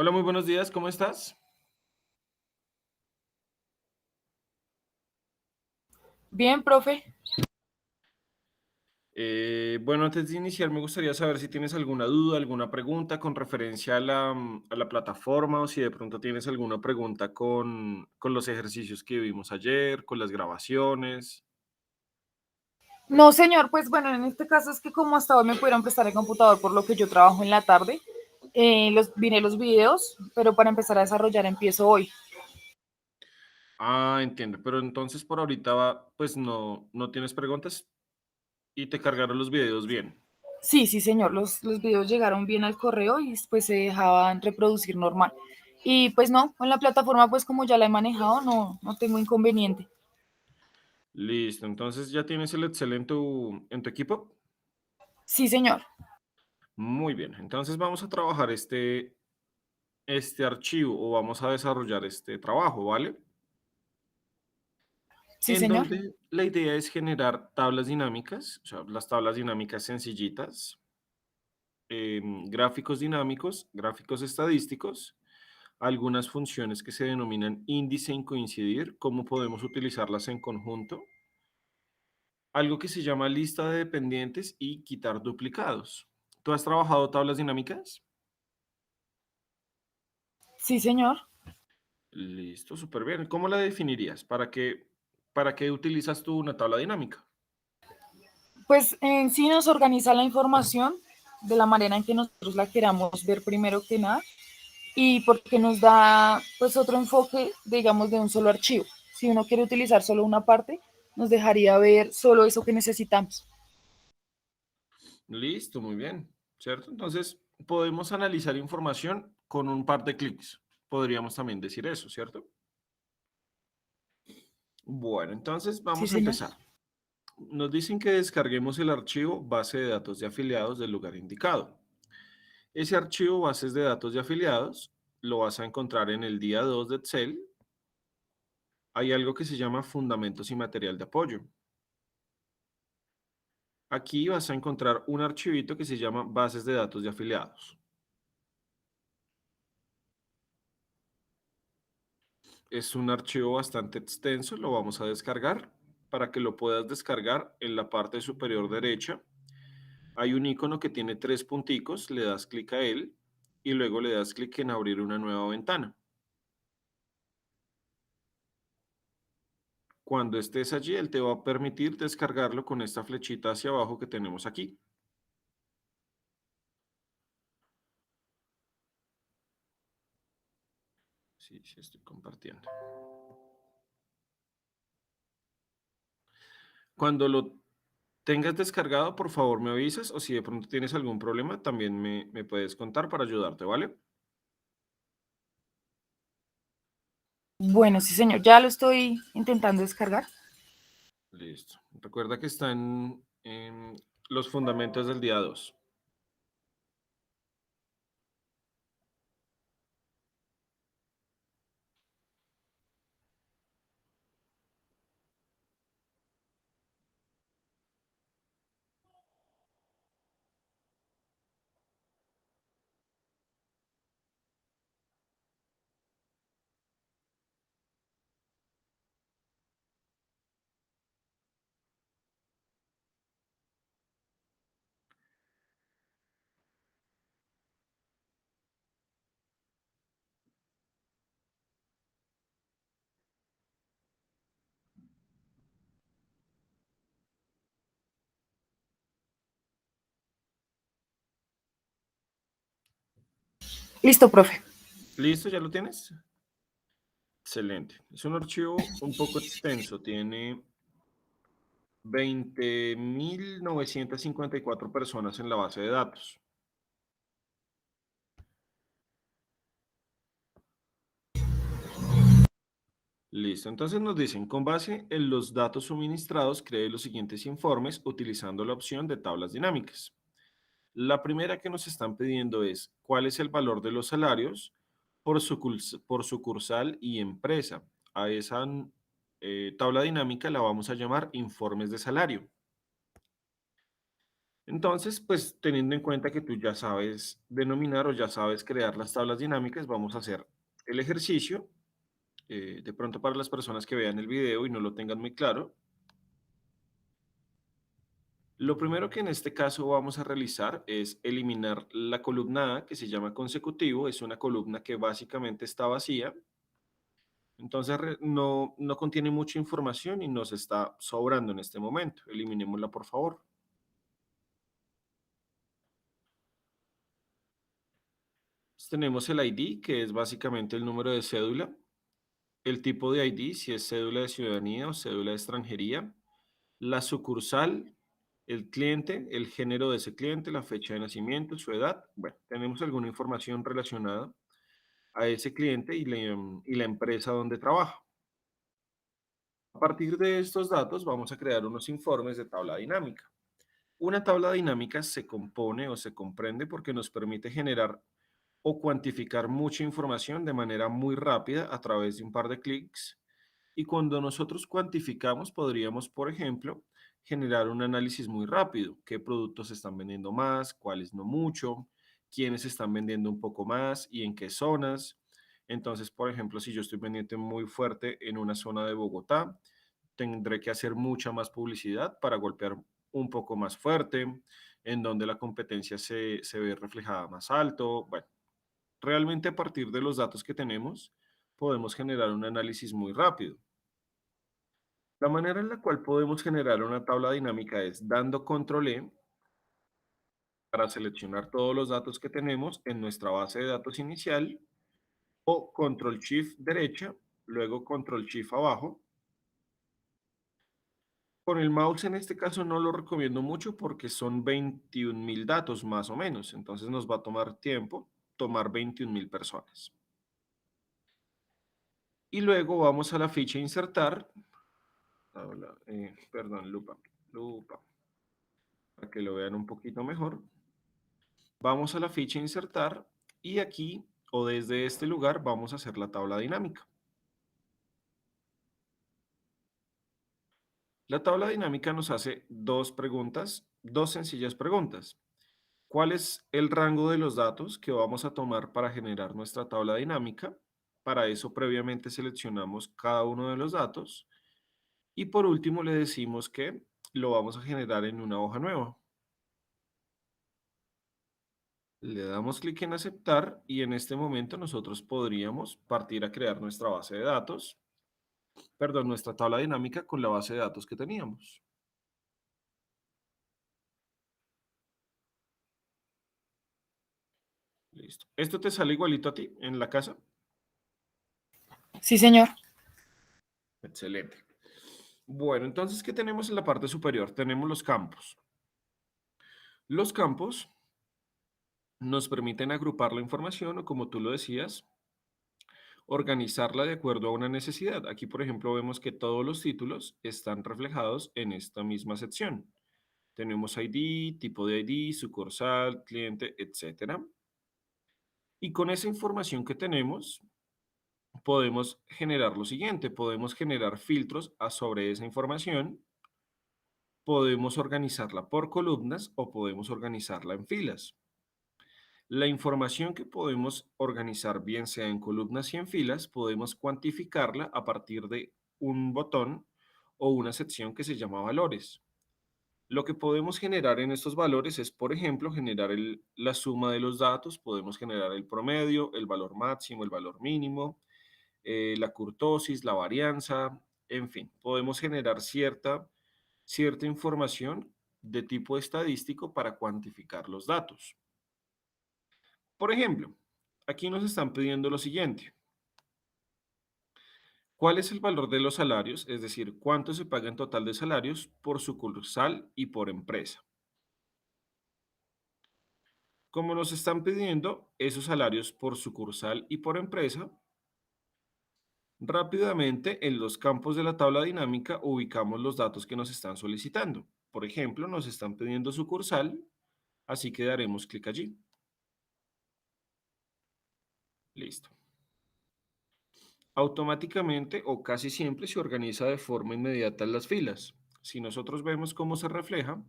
Hola, muy buenos días, ¿cómo estás? Bien, profe. Bueno, antes de iniciar, me gustaría saber si tienes alguna duda, alguna pregunta con referencia a la plataforma o si de pronto tienes alguna pregunta con los ejercicios que vimos ayer, con las grabaciones. No, señor, pues bueno, en este caso es que como hasta hoy me pudieron prestar el computador por lo que yo trabajo en la tarde, vine los videos, pero para empezar a desarrollar empiezo hoy. Ah, entiendo, pero entonces por ahorita pues no tienes preguntas y te cargaron los videos bien. Sí, sí, señor, los videos llegaron bien al correo y pues se dejaban reproducir normal. Y pues no, con la plataforma pues como ya la he manejado, no tengo inconveniente. Listo, entonces ya tienes el Excel en tu equipo. Sí, señor. Muy bien, entonces vamos a trabajar este archivo o vamos a desarrollar este trabajo, ¿vale? Sí, En señor. donde la idea es generar tablas dinámicas, o sea, las tablas dinámicas sencillitas, gráficos dinámicos, gráficos estadísticos, algunas funciones que se denominan índice en coincidir, cómo podemos utilizarlas en conjunto, algo que se llama lista de dependientes y quitar duplicados. ¿Tú has trabajado tablas dinámicas? Sí, señor. Listo, súper bien. ¿Cómo la definirías? ¿Para qué utilizas tú una tabla dinámica? Pues en sí nos organiza la información de la manera en que nosotros la queramos ver primero que nada y porque nos da pues otro enfoque, digamos, de un solo archivo. Si uno quiere utilizar solo una parte, nos dejaría ver solo eso que necesitamos. Listo, muy bien, ¿cierto? Entonces, podemos analizar información con un par de clics. Podríamos también decir eso, ¿cierto? Bueno, entonces Sí, vamos a señor. empezar. Nos dicen que descarguemos el archivo base de datos de afiliados del lugar indicado. Ese archivo bases de datos de afiliados lo vas a encontrar en el día 2 de Excel. Hay algo que se llama fundamentos y material de apoyo. Aquí vas a encontrar un archivito que se llama bases de datos de afiliados. Es un archivo bastante extenso, lo vamos a descargar. Para que lo puedas descargar, en la parte superior derecha hay un icono que tiene tres punticos, le das clic a él y luego le das clic en abrir una nueva ventana. Cuando estés allí, él te va a permitir descargarlo con esta flechita hacia abajo que tenemos aquí. Sí, sí, estoy compartiendo. Cuando lo tengas descargado, por favor me avisas o si de pronto tienes algún problema, también me puedes contar para ayudarte, ¿vale? Bueno, sí, señor. Ya lo estoy intentando descargar. Listo. Recuerda que está en los fundamentos del día 2. Listo, profe. ¿Listo? ¿Ya lo tienes? Excelente. Es un archivo un poco extenso. Tiene 20.954 personas en la base de datos. Listo. Entonces nos dicen, con base en los datos suministrados, cree los siguientes informes utilizando la opción de tablas dinámicas. La primera que nos están pidiendo es cuál es el valor de los salarios por sucursal y empresa. A esa tabla dinámica la vamos a llamar informes de salario. Entonces, pues teniendo en cuenta que tú ya sabes denominar o ya sabes crear las tablas dinámicas, vamos a hacer el ejercicio. De pronto para las personas que vean el video y no lo tengan muy claro, lo primero que en este caso vamos a realizar es eliminar la columna A, que se llama consecutivo. Es una columna que básicamente está vacía. Entonces no contiene mucha información y nos está sobrando en este momento. Eliminémosla, por favor. Tenemos el ID, que es básicamente el número de cédula. El tipo de ID, si es cédula de ciudadanía o cédula de extranjería. La sucursal, el cliente, el género de ese cliente, la fecha de nacimiento, su edad. Bueno, tenemos alguna información relacionada a ese cliente y la empresa donde trabaja. A partir de estos datos vamos a crear unos informes de tabla dinámica. Una tabla dinámica se compone o se comprende porque nos permite generar o cuantificar mucha información de manera muy rápida a través de un par de clics. Y cuando nosotros cuantificamos, podríamos, por ejemplo, generar un análisis muy rápido. ¿Qué productos se están vendiendo más? ¿Cuáles no mucho? ¿Quiénes están vendiendo un poco más? ¿Y en qué zonas? Entonces, por ejemplo, si yo estoy vendiendo muy fuerte en una zona de Bogotá, tendré que hacer mucha más publicidad para golpear un poco más fuerte, en donde la competencia se ve reflejada más alto. Bueno, realmente a partir de los datos que tenemos, podemos generar un análisis muy rápido. La manera en la cual podemos generar una tabla dinámica es dando control E para seleccionar todos los datos que tenemos en nuestra base de datos inicial o control shift derecha, luego control shift abajo. Con el mouse en este caso no lo recomiendo mucho porque son 21.000 datos más o menos, entonces nos va a tomar tiempo tomar 21.000 personas. Y luego vamos a la ficha insertar, perdón, lupa, para que lo vean un poquito mejor. Vamos a la ficha insertar y aquí o desde este lugar vamos a hacer la tabla dinámica. La tabla dinámica nos hace dos preguntas, dos sencillas preguntas. ¿Cuál es el rango de los datos que vamos a tomar para generar nuestra tabla dinámica? Para eso previamente seleccionamos cada uno de los datos y por último le decimos que lo vamos a generar en una hoja nueva. Le damos clic en aceptar y en este momento nosotros podríamos partir a crear nuestra base de datos, perdón, nuestra tabla dinámica con la base de datos que teníamos. Listo. ¿Esto te sale igualito a ti en la casa? Sí, señor. Excelente. Bueno, entonces, ¿qué tenemos en la parte superior? Tenemos los campos. Los campos nos permiten agrupar la información o, como tú lo decías, organizarla de acuerdo a una necesidad. Aquí, por ejemplo, vemos que todos los títulos están reflejados en esta misma sección. Tenemos ID, tipo de ID, sucursal, cliente, etcétera. Y con esa información que tenemos, podemos generar lo siguiente. Podemos generar filtros sobre esa información. Podemos organizarla por columnas o podemos organizarla en filas. La información que podemos organizar, bien sea en columnas y en filas, podemos cuantificarla a partir de un botón o una sección que se llama valores. Lo que podemos generar en estos valores es, por ejemplo, generar la suma de los datos, podemos generar el promedio, el valor máximo, el valor mínimo, la curtosis, la varianza, en fin, podemos generar cierta información de tipo estadístico para cuantificar los datos. Por ejemplo, aquí nos están pidiendo lo siguiente. ¿Cuál es el valor de los salarios? Es decir, ¿cuánto se paga en total de salarios por sucursal y por empresa? Como nos están pidiendo esos salarios por sucursal y por empresa, rápidamente en los campos de la tabla dinámica ubicamos los datos que nos están solicitando. Por ejemplo, nos están pidiendo sucursal, así que daremos clic allí. Listo. Automáticamente o casi siempre se organiza de forma inmediata en las filas. Si nosotros vemos cómo se refleja,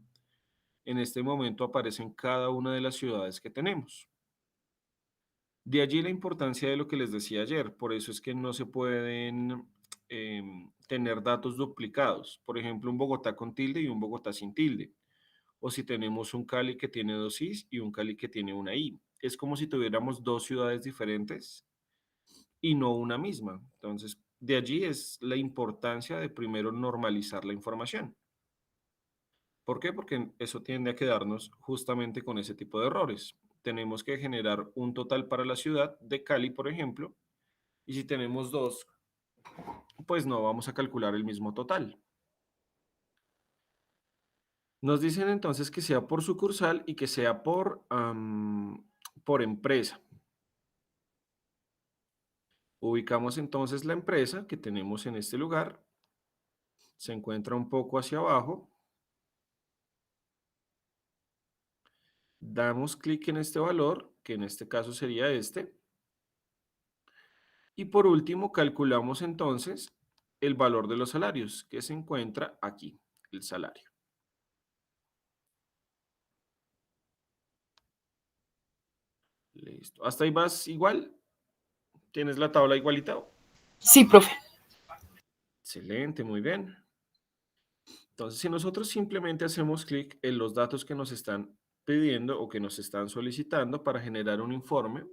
En este momento aparecen cada una de las ciudades que tenemos. De allí la importancia de lo que les decía ayer. Por eso es que no se pueden tener datos duplicados. Por ejemplo, un Bogotá con tilde y un Bogotá sin tilde. O si tenemos un Cali que tiene dos Is y un Cali que tiene una I. Es como si tuviéramos dos ciudades diferentes y no una misma. Entonces, de allí es la importancia de primero normalizar la información. ¿Por qué? Porque eso tiende a quedarnos justamente con ese tipo de errores. Tenemos que generar un total para la ciudad de Cali, por ejemplo, y si tenemos dos, pues no vamos a calcular el mismo total. Nos dicen entonces que sea por sucursal y que sea por empresa. Ubicamos entonces la empresa que tenemos en este lugar. Se encuentra un poco hacia abajo. Damos clic en este valor, que en este caso sería este. Y por último, calculamos entonces el valor de los salarios, que se encuentra aquí, el salario. Listo. ¿Hasta ahí vas igual? ¿Tienes la tabla igualita? Sí, profe. Excelente, muy bien. Entonces, si nosotros simplemente hacemos clic en los datos que nos están pidiendo o que nos están solicitando para generar un informe,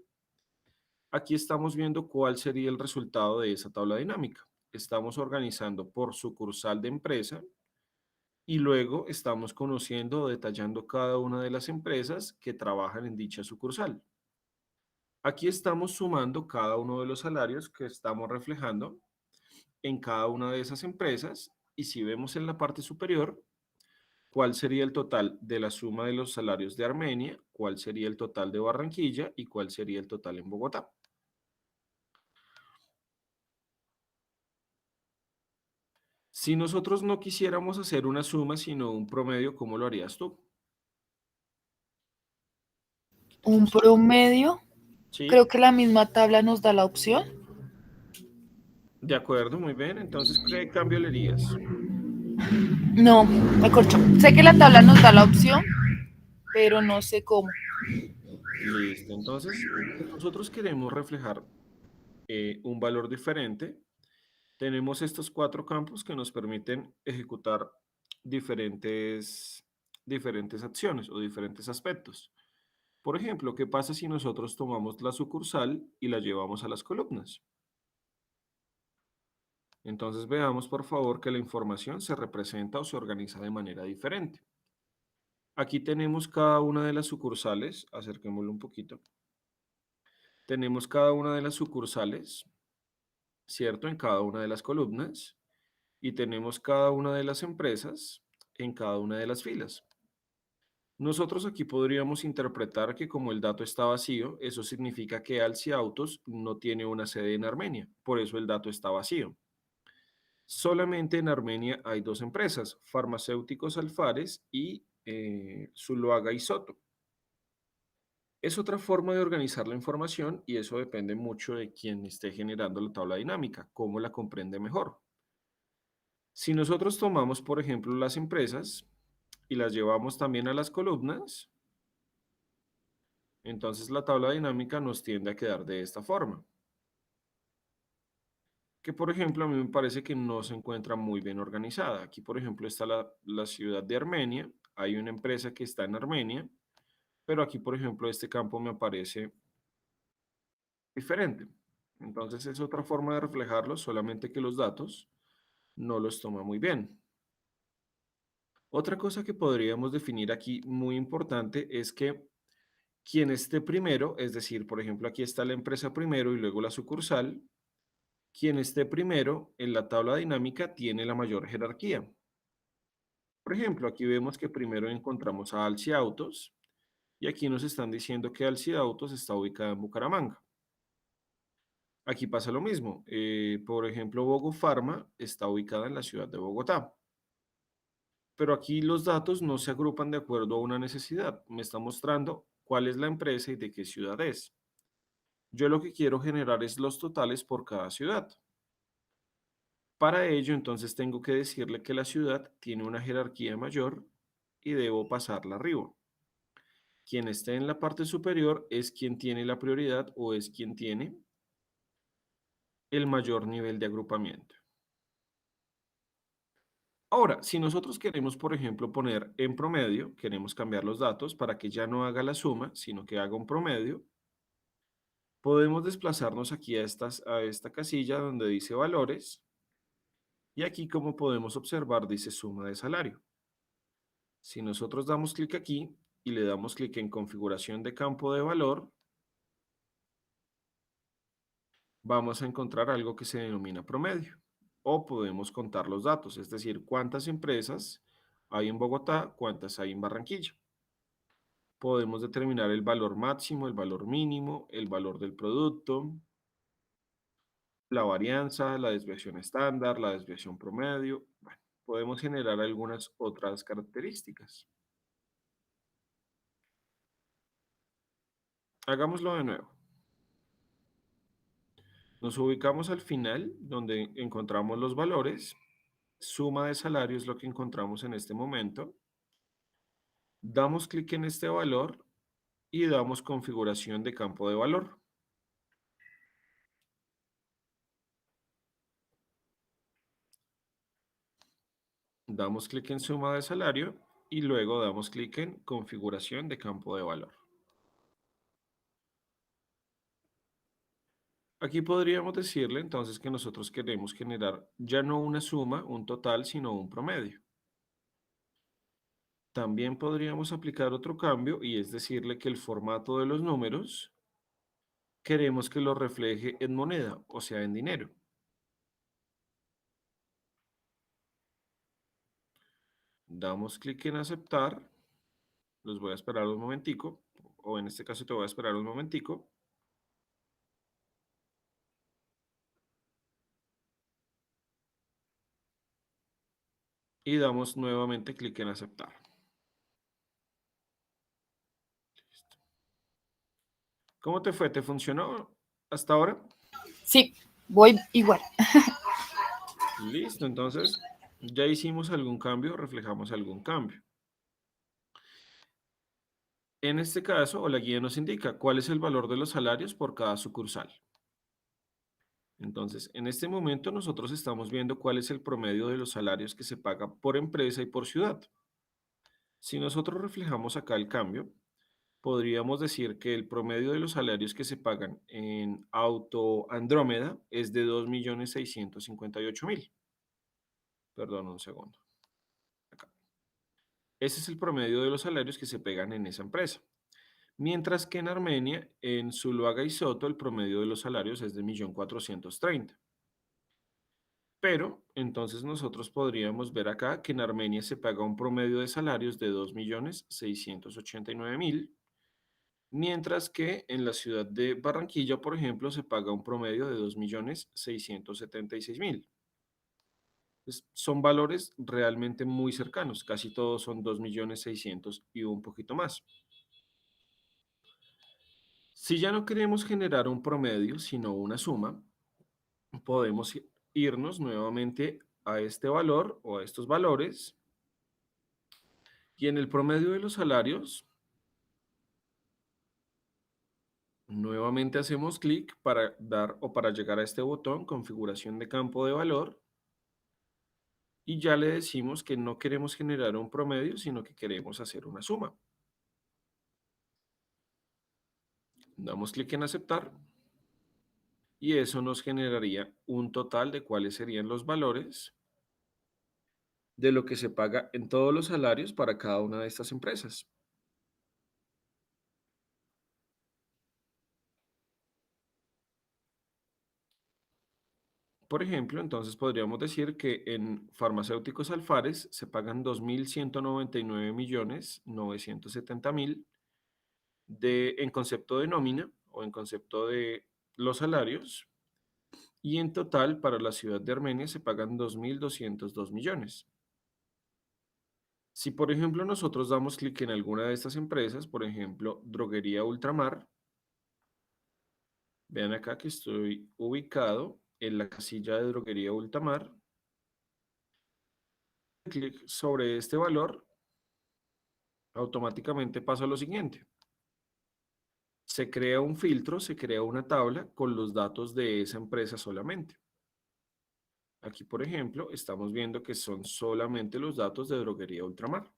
aquí estamos viendo cuál sería el resultado de esa tabla dinámica. Estamos organizando por sucursal de empresa y luego estamos conociendo o detallando cada una de las empresas que trabajan en dicha sucursal. Aquí estamos sumando cada uno de los salarios que estamos reflejando en cada una de esas empresas y si vemos en la parte superior, cuál sería el total de la suma de los salarios de Armenia, cuál sería el total de Barranquilla y cuál sería el total en Bogotá. Si nosotros no quisiéramos hacer una suma, sino un promedio, ¿cómo lo harías tú? Un promedio. Creo Sí, que la misma tabla nos da la opción. de acuerdo, muy bien. Entonces, ¿qué cambio le harías? No, me corcho. Sé que la tabla nos da la opción, pero no sé cómo. Listo. Entonces, si nosotros queremos reflejar un valor diferente, tenemos estos cuatro campos que nos permiten ejecutar diferentes, diferentes acciones o diferentes aspectos. Por ejemplo, ¿qué pasa si nosotros tomamos la sucursal y la llevamos a las columnas? Entonces veamos por favor que la información se representa o se organiza de manera diferente. Aquí tenemos cada una de las sucursales, acerquémoslo un poquito. Tenemos cada una de las sucursales, ¿cierto? En cada una de las columnas y tenemos cada una de las empresas en cada una de las filas. Nosotros aquí podríamos interpretar que como el dato está vacío, eso significa que Alci Autos no tiene una sede en Armenia, por eso el dato está vacío. Solamente en Armenia hay dos empresas, Farmacéuticos Alfares y Zuluaga y Soto. Es otra forma de organizar la información y eso depende mucho de quien esté generando la tabla dinámica, cómo la comprende mejor. Si nosotros tomamos, por ejemplo, las empresas y las llevamos también a las columnas, entonces la tabla dinámica nos tiende a quedar de esta forma. Que por ejemplo a mí me parece que no se encuentra muy bien organizada. Aquí por ejemplo está la ciudad de Armenia, hay una empresa que está en Armenia, pero aquí por ejemplo este campo me aparece diferente. Entonces es otra forma de reflejarlo, solamente que los datos no los toma muy bien. Otra cosa que podríamos definir aquí muy importante es que quien esté primero, es decir, por ejemplo, aquí está la empresa primero y luego la sucursal, quien esté primero en la tabla dinámica tiene la mayor jerarquía. Por ejemplo, aquí vemos que primero encontramos a Alci Autos y aquí nos están diciendo que Alci Autos está ubicada en Bucaramanga. Aquí pasa lo mismo. Por ejemplo, Bogofarma está ubicada en la ciudad de Bogotá. Pero aquí los datos no se agrupan de acuerdo a una necesidad. Me está mostrando cuál es la empresa y de qué ciudad es. Yo lo que quiero generar es los totales por cada ciudad. Para ello, entonces tengo que decirle que la ciudad tiene una jerarquía mayor y debo pasarla arriba. Quien esté en la parte superior es quien tiene la prioridad o es quien tiene el mayor nivel de agrupamiento. Ahora, si nosotros queremos, por ejemplo, poner en promedio, queremos cambiar los datos para que ya no haga la suma, sino que haga un promedio, podemos desplazarnos aquí a esta casilla donde dice valores y aquí, como podemos observar, dice suma de salario. Si nosotros damos clic aquí y le damos clic en configuración de campo de valor, vamos a encontrar algo que se denomina promedio. O podemos contar los datos, es decir, cuántas empresas hay en Bogotá, cuántas hay en Barranquilla. Podemos determinar el valor máximo, el valor mínimo, el valor del producto, la varianza, la desviación estándar, la desviación promedio. Bueno, podemos generar algunas otras características. Hagámoslo de nuevo. Nos ubicamos al final donde encontramos los valores. Suma de salario es lo que encontramos en este momento. Damos clic en este valor y damos configuración de campo de valor. Damos clic en suma de salario y luego damos clic en configuración de campo de valor. Aquí podríamos decirle entonces que nosotros queremos generar ya no una suma, un total, sino un promedio. También podríamos aplicar otro cambio y es decirle que el formato de los números queremos que lo refleje en moneda, o sea, en dinero. Damos clic en aceptar. Los voy a esperar un momentico, o en este caso te voy a esperar un momentico. Y damos nuevamente clic en aceptar. ¿Cómo te fue? ¿Te funcionó hasta ahora? Sí, voy igual. Listo, entonces ya hicimos algún cambio, reflejamos algún cambio. En este caso, la guía nos indica cuál es el valor de los salarios por cada sucursal. Entonces, en este momento nosotros estamos viendo cuál es el promedio de los salarios que se paga por empresa y por ciudad. Si nosotros reflejamos acá el cambio, podríamos decir que el promedio de los salarios que se pagan en Auto Andrómeda es de 2.658.000. Perdón, un segundo. Acá. Ese es el promedio de los salarios que se pagan en esa empresa. Mientras que en Armenia, en Zuluaga y Soto, el promedio de los salarios es de 1.430.000. Pero entonces nosotros podríamos ver acá que en Armenia se paga un promedio de salarios de 2.689.000, mientras que en la ciudad de Barranquilla, por ejemplo, se paga un promedio de 2.676.000. Son valores realmente muy cercanos, casi todos son 2.600.000 y un poquito más. Si ya no queremos generar un promedio, sino una suma, podemos irnos nuevamente a este valor o a estos valores y en el promedio de los salarios, nuevamente hacemos clic para dar o para llegar a este botón, configuración de campo de valor, y ya le decimos que no queremos generar un promedio, sino que queremos hacer una suma. Damos clic en aceptar y eso nos generaría un total de cuáles serían los valores de lo que se paga en todos los salarios para cada una de estas empresas. Por ejemplo, entonces podríamos decir que en farmacéuticos Alfares se pagan 2.199.970.000 en concepto de nómina o en concepto de los salarios, y en total para la ciudad de Armenia se pagan 2.202 millones. Si, por ejemplo, nosotros damos clic en alguna de estas empresas, por ejemplo, Droguería Ultramar, vean acá que estoy ubicado en la casilla de Droguería Ultramar, clic sobre este valor automáticamente pasa lo siguiente. Se crea un filtro, se crea una tabla con los datos de esa empresa solamente. Aquí, por ejemplo, estamos viendo que son solamente los datos de Droguería Ultramar.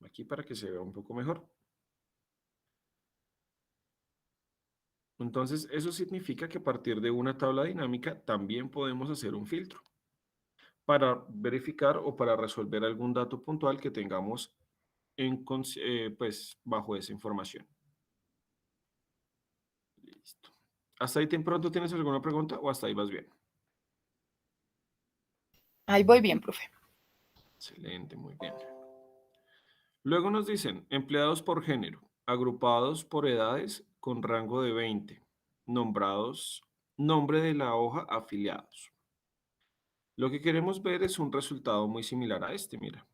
Aquí para que se vea un poco mejor. Entonces, eso significa que a partir de una tabla dinámica también podemos hacer un filtro para verificar o para resolver algún dato puntual que tengamos pues, bajo esa información. Listo. ¿Hasta ahí pronto tienes alguna pregunta o hasta ahí vas bien? Ahí voy bien, profe. Excelente, muy bien. Luego nos dicen empleados por género, agrupados por edades con rango de 20, nombrados, nombre de la hoja afiliados. Lo que queremos ver es un resultado muy similar a este, mira.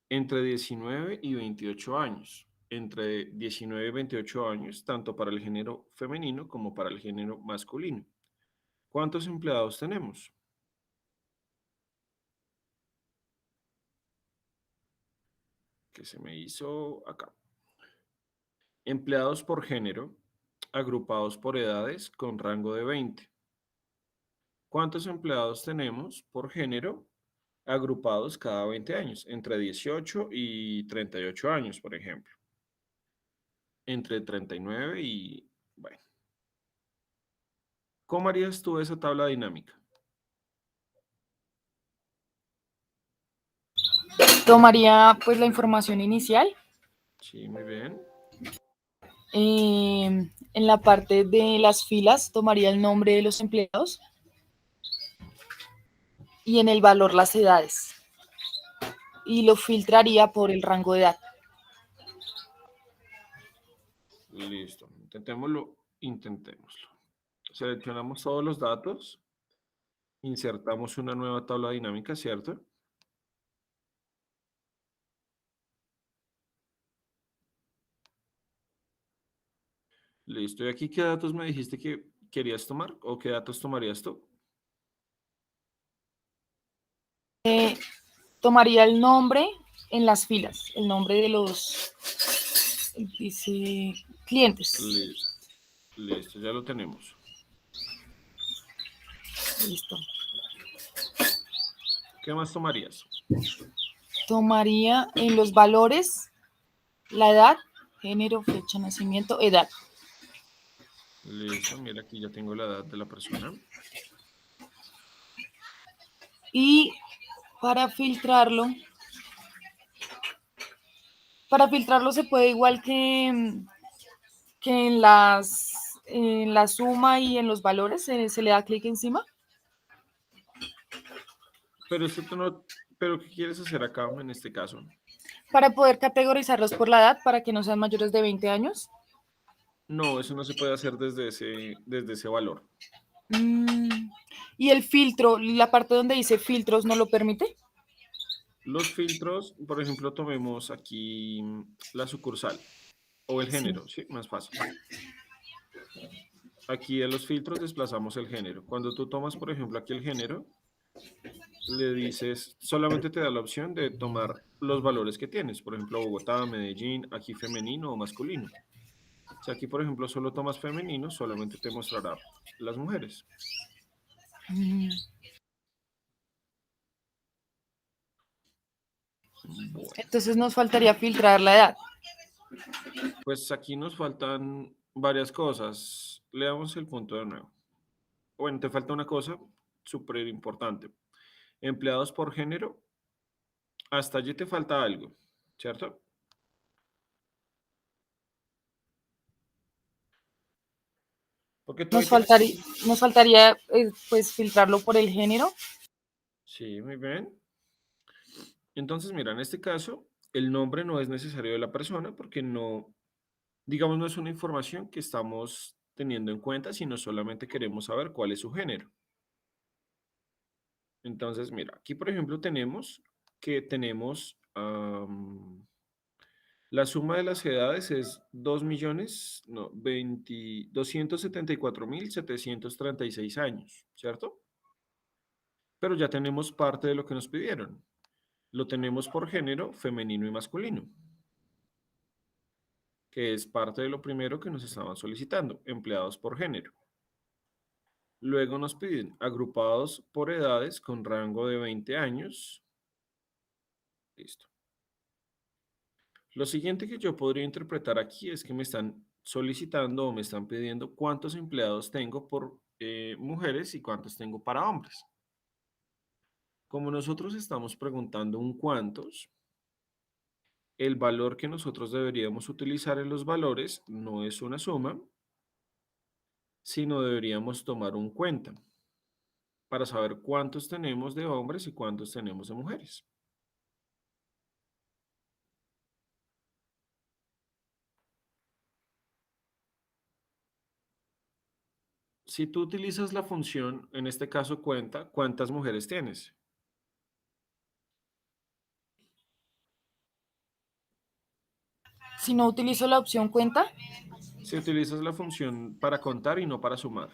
Entre 19 y 28 años. Entre 19 y 28 años, tanto para el género femenino como para el género masculino. ¿Cuántos empleados tenemos? Que se me hizo acá. Empleados por género, agrupados por edades con rango de 20. ¿Cuántos empleados tenemos por género agrupados cada 20 años? Entre 18 y 38 años, por ejemplo. Entre 39 y... Bueno, ¿cómo harías tú esa tabla dinámica? Tomaría pues la información inicial. Sí, muy bien. En la parte de las filas tomaría el nombre de los empleados y en el valor las edades. Y lo filtraría por el rango de edad. Listo. Intentémoslo. Seleccionamos todos los datos, insertamos una nueva tabla dinámica, ¿cierto? Listo. ¿Y aquí qué datos me dijiste que querías tomar o qué datos tomarías tú? Tomaría el nombre en las filas, el nombre de los dice, clientes. Listo. Listo, ya lo tenemos. Listo. ¿Qué más tomarías? Tomaría en los valores la edad, género, fecha de nacimiento, edad. Listo, mira aquí ya tengo la edad de la persona. Y para filtrarlo se puede igual que en la suma y en los valores, se le da clic encima. Pero esto tú no, pero ¿qué quieres hacer acá en este caso? Para poder categorizarlos por la edad, para que no sean mayores de 20 años. No, eso no se puede hacer desde ese valor. Y el filtro, la parte donde dice filtros, ¿no lo permite? Los filtros, por ejemplo, tomemos aquí la sucursal o el Sí. género, ¿sí? Más fácil. Aquí en los filtros desplazamos el género. Cuando tú tomas, por ejemplo, aquí el género, le dices, solamente te da la opción de tomar los valores que tienes. Por ejemplo, Bogotá, Medellín, aquí femenino o masculino. Si aquí, por ejemplo, solo tomas femenino, solamente te mostrará las mujeres. Mm. Bueno, Entonces nos faltaría filtrar la edad. pues aquí nos faltan varias cosas. Leamos el punto de nuevo. Bueno, te falta una cosa súper importante. Empleados por género, hasta allí te falta algo, ¿cierto? Porque tú ahí tienes... Nos faltaría pues filtrarlo por el género. Sí, muy bien. Entonces, mira, en este caso, el nombre no es necesario de la persona porque no, digamos, no es una información que estamos teniendo en cuenta, sino solamente queremos saber cuál es su género. Entonces, mira, aquí por ejemplo tenemos que tenemos la suma de las edades es 2 millones, no, 274.736 años, ¿cierto? pero ya tenemos parte de lo que nos pidieron. Lo tenemos por género, femenino y masculino, que es parte de lo primero que nos estaban solicitando, empleados por género. Luego nos piden agrupados por edades con rango de 20 años. Listo. Lo siguiente que yo podría interpretar aquí es que me están solicitando o me están pidiendo cuántos empleados tengo por mujeres y cuántos tengo para hombres. Como nosotros estamos preguntando un cuántos, el valor que nosotros deberíamos utilizar en los valores no es una suma, sino deberíamos tomar un cuenta para saber cuántos tenemos de hombres y cuántos tenemos de mujeres. Si tú utilizas la función, en este caso cuenta, ¿cuántas mujeres tienes? Si no utilizo la opción cuenta, Si utilizas la función para contar y no para sumar.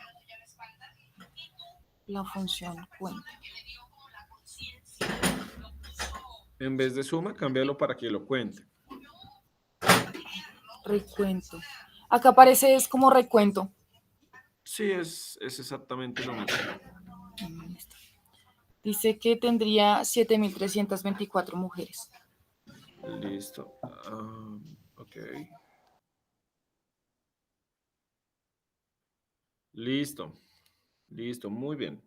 la función cuenta. En vez de suma, cámbialo para que lo cuente. Recuento. Acá aparece es como recuento. Sí, es exactamente lo mismo. Dice que tendría 7.324 mujeres. Listo. Ok. Listo. Listo, muy bien.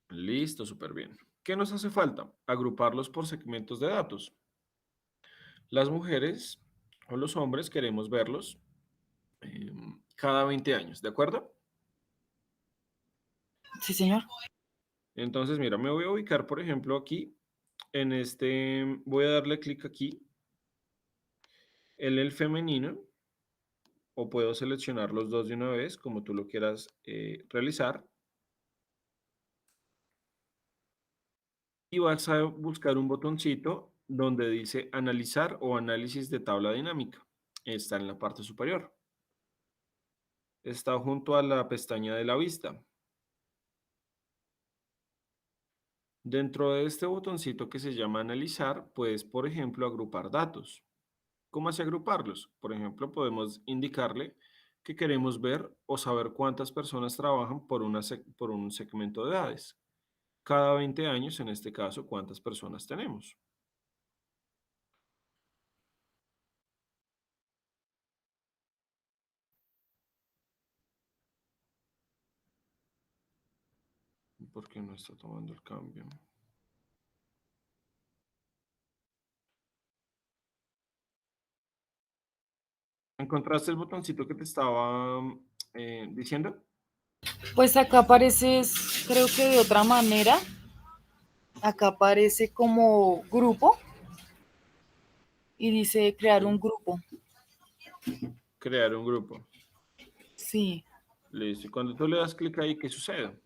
Listo, súper bien. ¿Qué nos hace falta? Agruparlos por segmentos de datos. Las mujeres o los hombres queremos verlos cada 20 años, ¿de acuerdo? Sí, señor. Entonces, mira, me voy a ubicar, por ejemplo, aquí, voy a darle clic aquí, en el femenino, o puedo seleccionar los dos de una vez, como tú lo quieras realizar. Y vas a buscar un botoncito donde dice analizar o análisis de tabla dinámica. Está en la parte superior. Está junto a la pestaña de la vista. Dentro de este botoncito que se llama analizar, puedes, por ejemplo, agrupar datos. ¿Cómo así agruparlos? Por ejemplo, podemos indicarle que queremos ver o saber cuántas personas trabajan por un segmento de edades. Cada 20 años, en este caso, cuántas personas tenemos. ¿Por qué no está tomando el cambio? ¿Encontraste el botoncito que te estaba diciendo? Pues acá aparece, creo que de otra manera. Acá aparece como grupo y dice crear un Sí. grupo. Crear un grupo. Sí. Listo. Y cuando tú le das clic ahí, ¿qué sucede?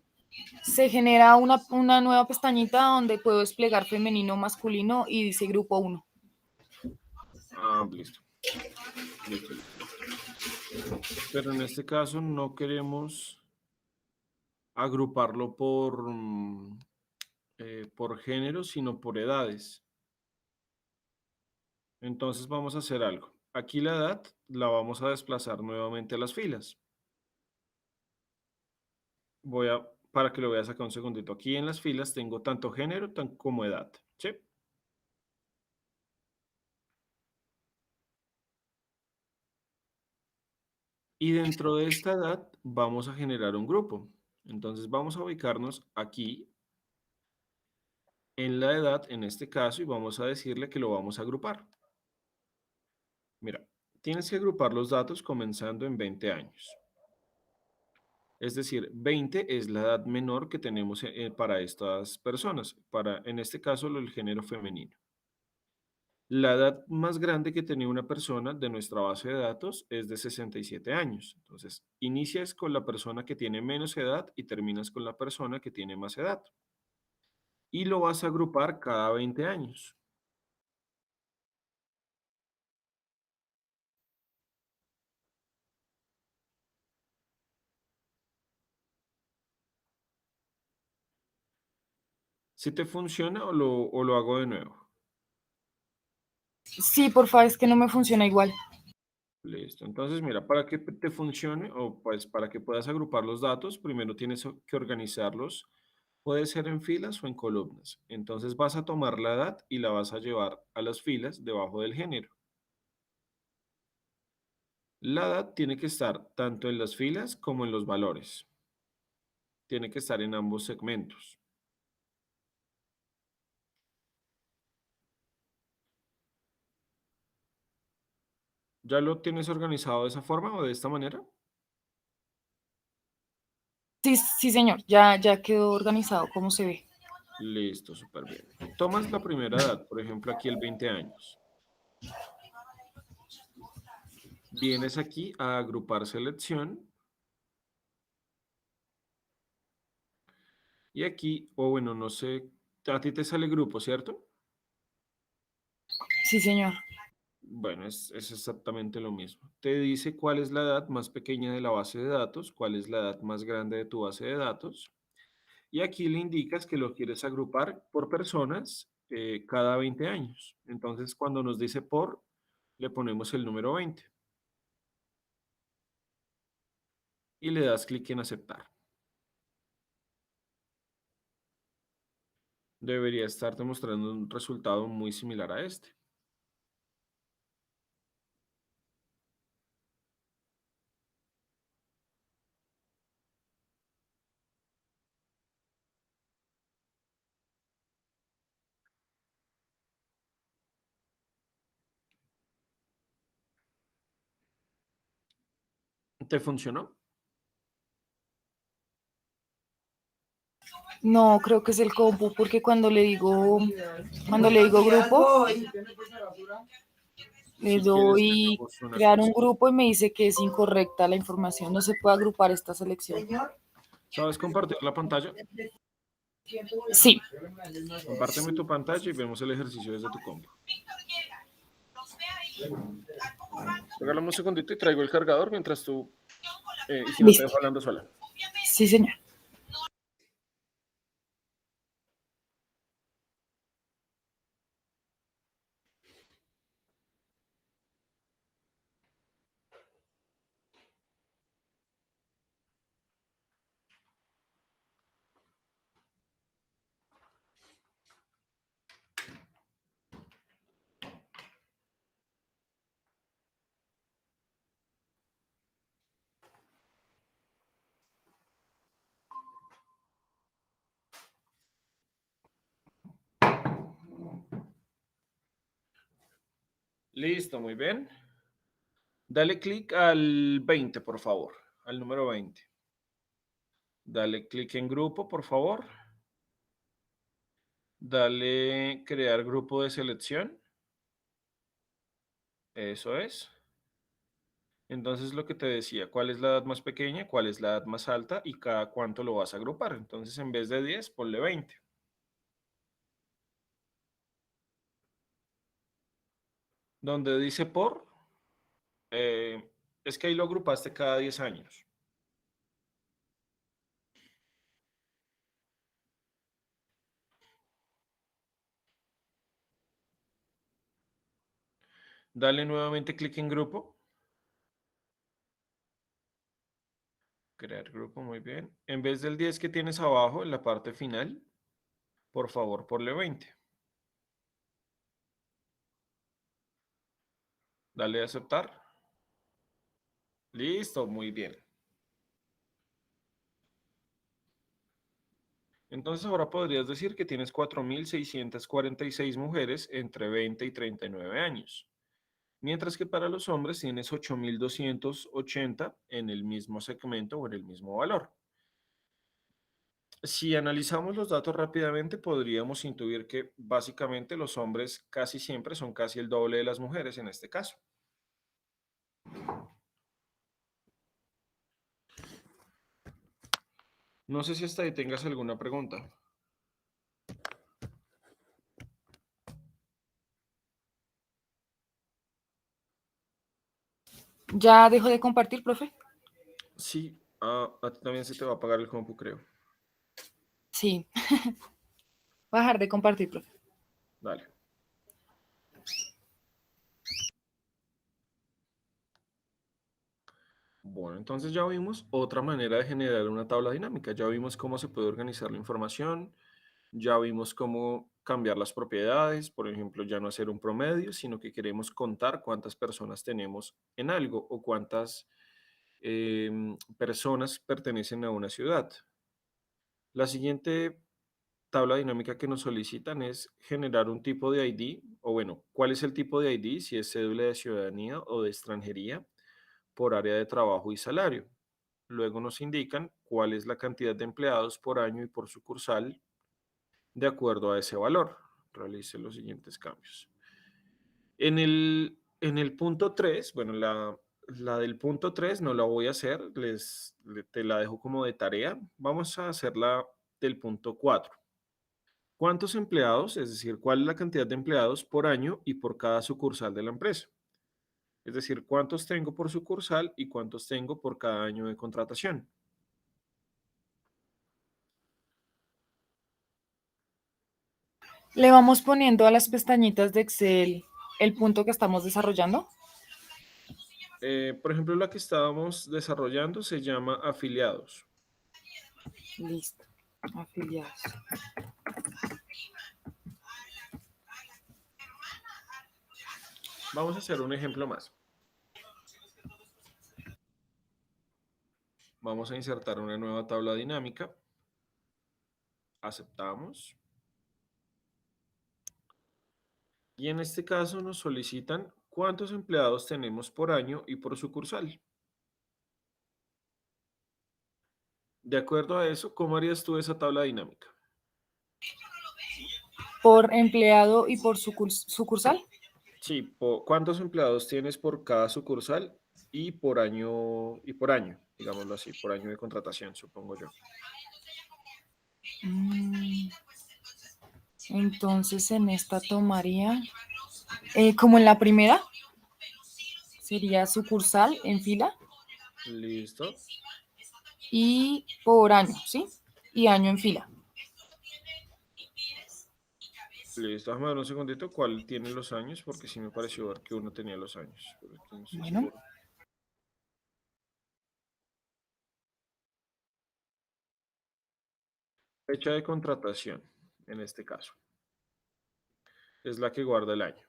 Se genera una nueva pestañita donde puedo desplegar femenino, masculino y dice grupo 1. Listo. Listo, listo, listo. Pero en este caso no queremos agruparlo por género, sino por edades. Entonces vamos a hacer algo. Aquí la edad la vamos a desplazar nuevamente a las filas. Para que lo veas acá un segundito. Aquí en las filas tengo tanto género como edad. ¿Sí? Y dentro de esta edad vamos a generar un grupo. Entonces vamos a ubicarnos aquí en la edad, en este caso, y vamos a decirle que lo vamos a agrupar. Mira, tienes que agrupar los datos comenzando en 20 años. Es decir, 20 es la edad menor que tenemos para estas personas, en este caso, el género femenino. La edad más grande que tenía una persona de nuestra base de datos es de 67 años. Entonces, inicias con la persona que tiene menos edad y terminas con la persona que tiene más edad. Y lo vas a agrupar cada 20 años. ¿Si te funciona o lo hago de nuevo? Sí, porfa, es que no me funciona igual. Listo. Entonces, mira, para que te funcione o pues para que puedas agrupar los datos, primero tienes que organizarlos. Puede ser en filas o en columnas. Entonces vas a tomar la edad y la vas a llevar a las filas debajo del género. La edad tiene que estar tanto en las filas como en los valores. Tiene que estar en ambos segmentos. ¿Ya lo tienes organizado de esa forma o de esta manera? Sí, sí, señor, ya quedó organizado, ¿cómo se ve? Listo, súper bien. Tomas la primera edad, por ejemplo, aquí el 20 años. Vienes aquí a agrupar selección y aquí, o bueno, no sé, a ti te sale grupo, ¿cierto? Sí, señor. Bueno, es exactamente lo mismo. Te dice cuál es la edad más pequeña de la base de datos, cuál es la edad más grande de tu base de datos. Y aquí le indicas que lo quieres agrupar por personas cada 20 años. Entonces, cuando nos dice por, le ponemos el número 20 y le das clic en aceptar. Debería estarte mostrando un resultado muy similar a este. ¿Te funcionó? No, creo que es el compu, porque cuando le digo grupo, le Si quieres, te doy hagamos una crear un cosa. grupo y me dice que es incorrecta la información, no se puede agrupar esta selección. ¿Sabes compartir la pantalla? Sí, Compárteme tu pantalla y vemos el ejercicio desde tu compu. Regálame un segundito y traigo el cargador mientras tú, y si no te listo. dejo hablando sola. Sí, señor. Listo, muy bien. Dale clic al 20, por favor, al número 20. Dale clic en grupo, por favor. Dale crear grupo de selección. Eso es. Entonces lo que te decía, cuál es la edad más pequeña, cuál es la edad más alta y cada cuánto lo vas a agrupar. Entonces en vez de 10, ponle 20. Donde dice por, es que ahí lo agrupaste cada 10 años. Dale nuevamente clic en grupo. Crear grupo, muy bien. En vez del 10 que tienes abajo, en la parte final, por favor, ponle 20. Dale a aceptar. Listo, muy bien. Entonces ahora podrías decir que tienes 4.646 mujeres entre 20 y 39 años, mientras que para los hombres tienes 8.280 en el mismo segmento o en el mismo valor. Si analizamos los datos rápidamente, podríamos intuir que básicamente los hombres casi siempre son casi el doble de las mujeres en este caso. No sé si hasta ahí tengas alguna pregunta. ¿Ya dejo de compartir, profe? Sí, a ti también se te va a apagar el compu, creo. Sí. Voy a dejar de compartir, profe. Dale. Bueno, entonces ya vimos otra manera de generar una tabla dinámica. Ya vimos cómo se puede organizar la información, ya vimos cómo cambiar las propiedades, por ejemplo, ya no hacer un promedio, sino que queremos contar cuántas personas tenemos en algo o cuántas personas pertenecen a una ciudad. La siguiente tabla dinámica que nos solicitan es generar un tipo de ID, o bueno, ¿cuál es el tipo de ID? Si es cédula de ciudadanía o de extranjería, por área de trabajo y salario. Luego nos indican cuál es la cantidad de empleados por año y por sucursal de acuerdo a ese valor. Realice los siguientes cambios. En el punto 3, bueno, la del punto 3 no la voy a hacer, te la dejo como de tarea. Vamos a hacerla del punto 4. ¿Cuántos empleados, es decir, cuál es la cantidad de empleados por año y por cada sucursal de la empresa? Es decir, cuántos tengo por sucursal y cuántos tengo por cada año de contratación. Le vamos poniendo a las pestañitas de Excel el punto que estamos desarrollando. Por ejemplo, la que estábamos desarrollando se llama afiliados. Listo. Afiliados. Vamos a hacer un ejemplo más. Vamos a insertar una nueva tabla dinámica. Aceptamos. Y en este caso nos solicitan cuántos empleados tenemos por año y por sucursal. De acuerdo a eso, ¿cómo harías tú esa tabla dinámica? Por empleado y por sucursal. Sí, ¿cuántos empleados tienes por cada sucursal y por año, digámoslo así, por año de contratación, supongo yo? Entonces en esta tomaría, como en la primera, sería sucursal en fila Listo. y por año, ¿sí? Y año en fila. Listo, déjame ver un segundito cuál tiene los años, porque sí me pareció ver que uno tenía los años, pero es que no estoy Bueno, seguro. Fecha de contratación, en este caso, es la que guarda el año.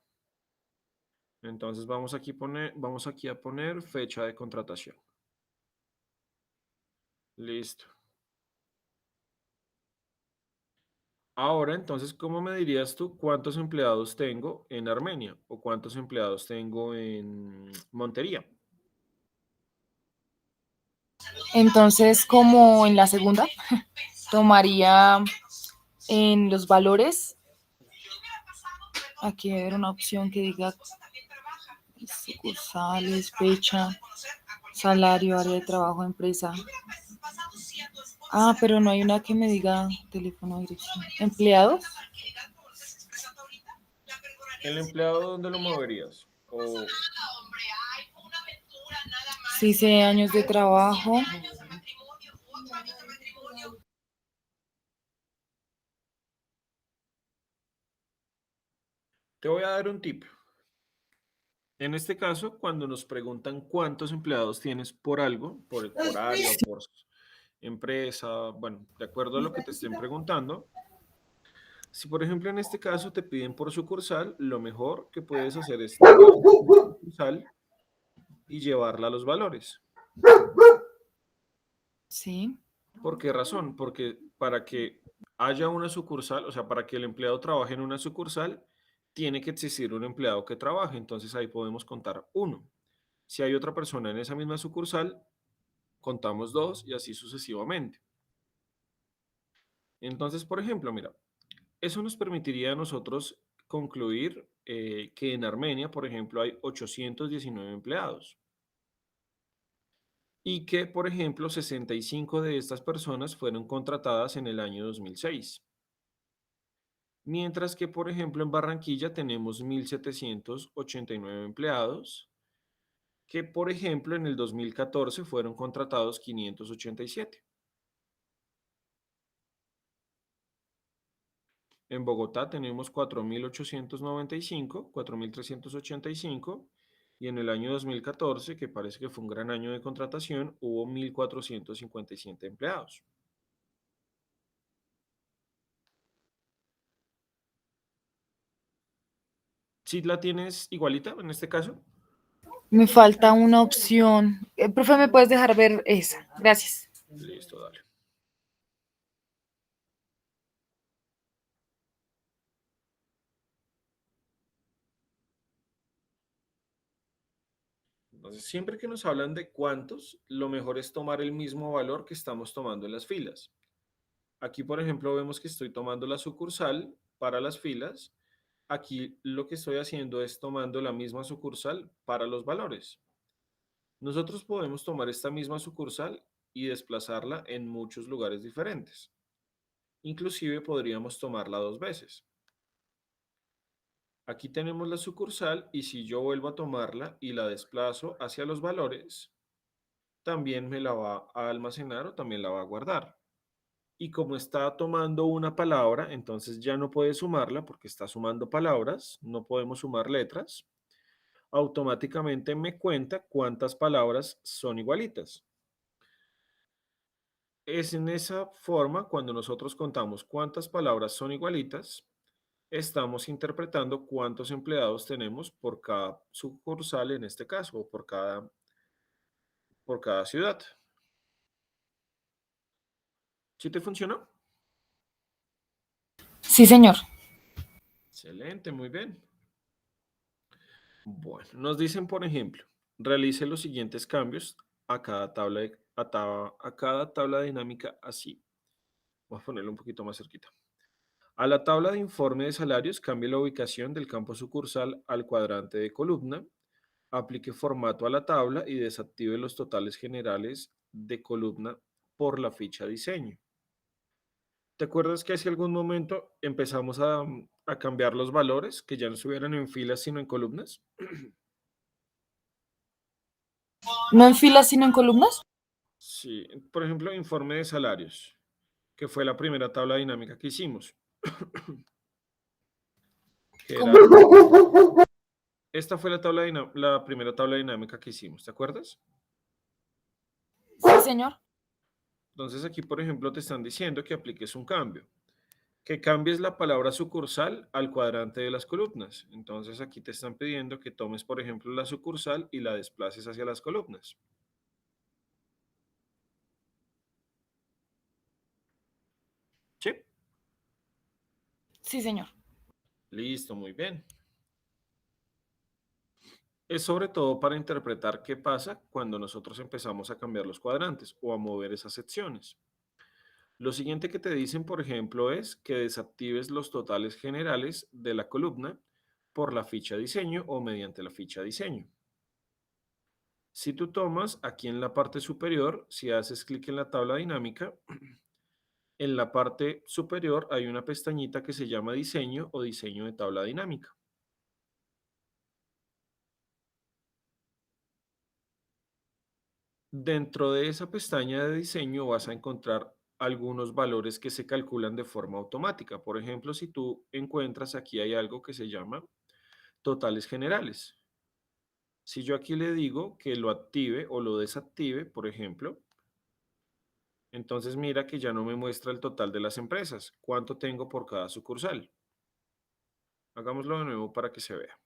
Entonces vamos aquí a poner fecha de contratación. Listo. Ahora, entonces, ¿cómo me dirías tú cuántos empleados tengo en Armenia o cuántos empleados tengo en Montería? entonces como en la segunda, tomaría en los valores, aquí debe haber una opción que diga sucursales, fecha, salario, área de trabajo, empresa. Ah, pero no hay una que me diga teléfono, dirección. ¿Empleados? ¿El empleado dónde lo moverías? O Sí, sé años de trabajo. te voy a dar un tip. En este caso, cuando nos preguntan cuántos empleados tienes por algo, por área o por empresa, bueno, de acuerdo a lo que te estén preguntando, si por ejemplo en este caso te piden por sucursal, lo mejor que puedes hacer es tomar la sucursal y llevarla a los valores. Sí, ¿Por qué razón? Porque para que haya una sucursal, o sea, para que el empleado trabaje en una sucursal, tiene que existir un empleado que trabaje. Entonces ahí podemos contar uno. Si hay otra persona en esa misma sucursal, contamos dos y así sucesivamente. Entonces, por ejemplo, mira, eso nos permitiría a nosotros concluir que en Armenia, por ejemplo, hay 819 empleados y que, por ejemplo, 65 de estas personas fueron contratadas en el año 2006. Mientras que, por ejemplo, en Barranquilla tenemos 1.789 empleados, que, por ejemplo, en el 2014 fueron contratados 587. En Bogotá tenemos 4.895, 4.385, y en el año 2014, que parece que fue un gran año de contratación, hubo 1.457 empleados. ¿Sí la tienes igualita en este caso? Me falta una opción. Profe, ¿me puedes dejar ver esa? Gracias. Listo, dale. Entonces, siempre que nos hablan de cuántos, lo mejor es tomar el mismo valor que estamos tomando en las filas. Aquí, por ejemplo, vemos que estoy tomando la sucursal para las filas. Aquí lo que estoy haciendo es tomando la misma sucursal para los valores. Nosotros podemos tomar esta misma sucursal y desplazarla en muchos lugares diferentes. Inclusive podríamos tomarla dos veces. Aquí tenemos la sucursal y si yo vuelvo a tomarla y la desplazo hacia los valores, también me la va a almacenar o también la va a guardar. Y como está tomando una palabra, entonces ya no puede sumarla porque está sumando palabras, no podemos sumar letras. Automáticamente me cuenta cuántas palabras son igualitas. Es en esa forma cuando nosotros contamos cuántas palabras son igualitas, estamos interpretando cuántos empleados tenemos por cada sucursal en este caso, o por cada ciudad. ¿Sí te funcionó? Sí, señor. Excelente, muy bien. Bueno, nos dicen, por ejemplo, realice los siguientes cambios a cada tabla dinámica así. Vamos a ponerlo un poquito más cerquita. A la tabla de informe de salarios, cambie la ubicación del campo sucursal al cuadrante de columna, aplique formato a la tabla y desactive los totales generales de columna por la ficha diseño. ¿Te acuerdas que hace algún momento empezamos a cambiar los valores, que ya no estuvieran en filas sino en columnas? ¿No en filas, sino en columnas? Sí, por ejemplo, informe de salarios, que fue la primera tabla dinámica que hicimos, que era, esta fue la primera tabla dinámica que hicimos, ¿te acuerdas? Sí, señor. Entonces aquí, por ejemplo, te están diciendo que apliques un cambio, que cambies la palabra sucursal al cuadrante de las columnas. Entonces aquí te están pidiendo que tomes, por ejemplo, la sucursal y la desplaces hacia las columnas. Sí, Sí, señor. listo, muy bien. Es sobre todo para interpretar qué pasa cuando nosotros empezamos a cambiar los cuadrantes o a mover esas secciones. Lo siguiente que te dicen, por ejemplo, es que desactives los totales generales de la columna por la ficha diseño o mediante la ficha diseño. Si tú tomas aquí en la parte superior, si haces clic en la tabla dinámica, en la parte superior hay una pestañita que se llama diseño o diseño de tabla dinámica. Dentro de esa pestaña de diseño vas a encontrar algunos valores que se calculan de forma automática. Por ejemplo, si tú encuentras aquí hay algo que se llama totales generales. Si yo aquí le digo que lo active o lo desactive, por ejemplo, entonces mira que ya no me muestra el total de las empresas, cuánto tengo por cada sucursal. Hagámoslo de nuevo para que se vea.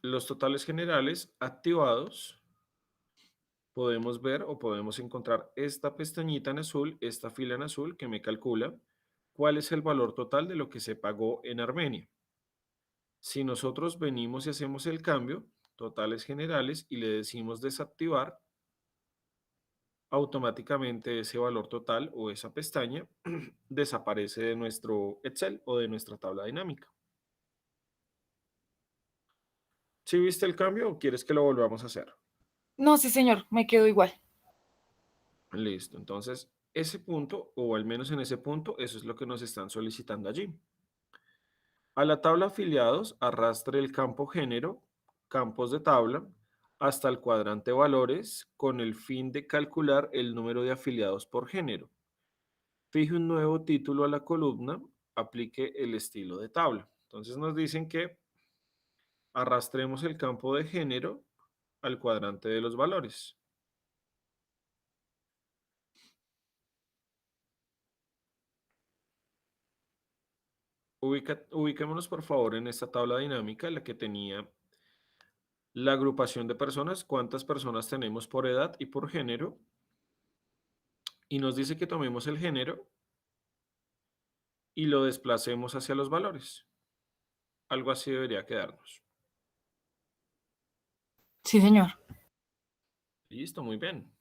Los totales generales activados, podemos ver o podemos encontrar esta pestañita en azul, esta fila en azul que me calcula cuál es el valor total de lo que se pagó en Armenia. Si nosotros venimos y hacemos el cambio, totales generales, y le decimos desactivar, automáticamente ese valor total o esa pestaña desaparece de nuestro Excel o de nuestra tabla dinámica. ¿Sí viste el cambio o quieres que lo volvamos a hacer? No, sí, señor. Me quedo igual. Listo, entonces ese punto, o al menos en ese punto, eso es lo que nos están solicitando allí. A la tabla afiliados, arrastre el campo género, campos de tabla, hasta el cuadrante valores con el fin de calcular el número de afiliados por género. Fije un nuevo título a la columna, aplique el estilo de tabla. Entonces nos dicen que arrastremos el campo de género al cuadrante de los valores. Ubiquémonos por favor en esta tabla dinámica, la que tenía la agrupación de personas, cuántas personas tenemos por edad y por género, y nos dice que tomemos el género y lo desplacemos hacia los valores. Algo así debería quedarnos. Sí, señor. Listo, muy bien.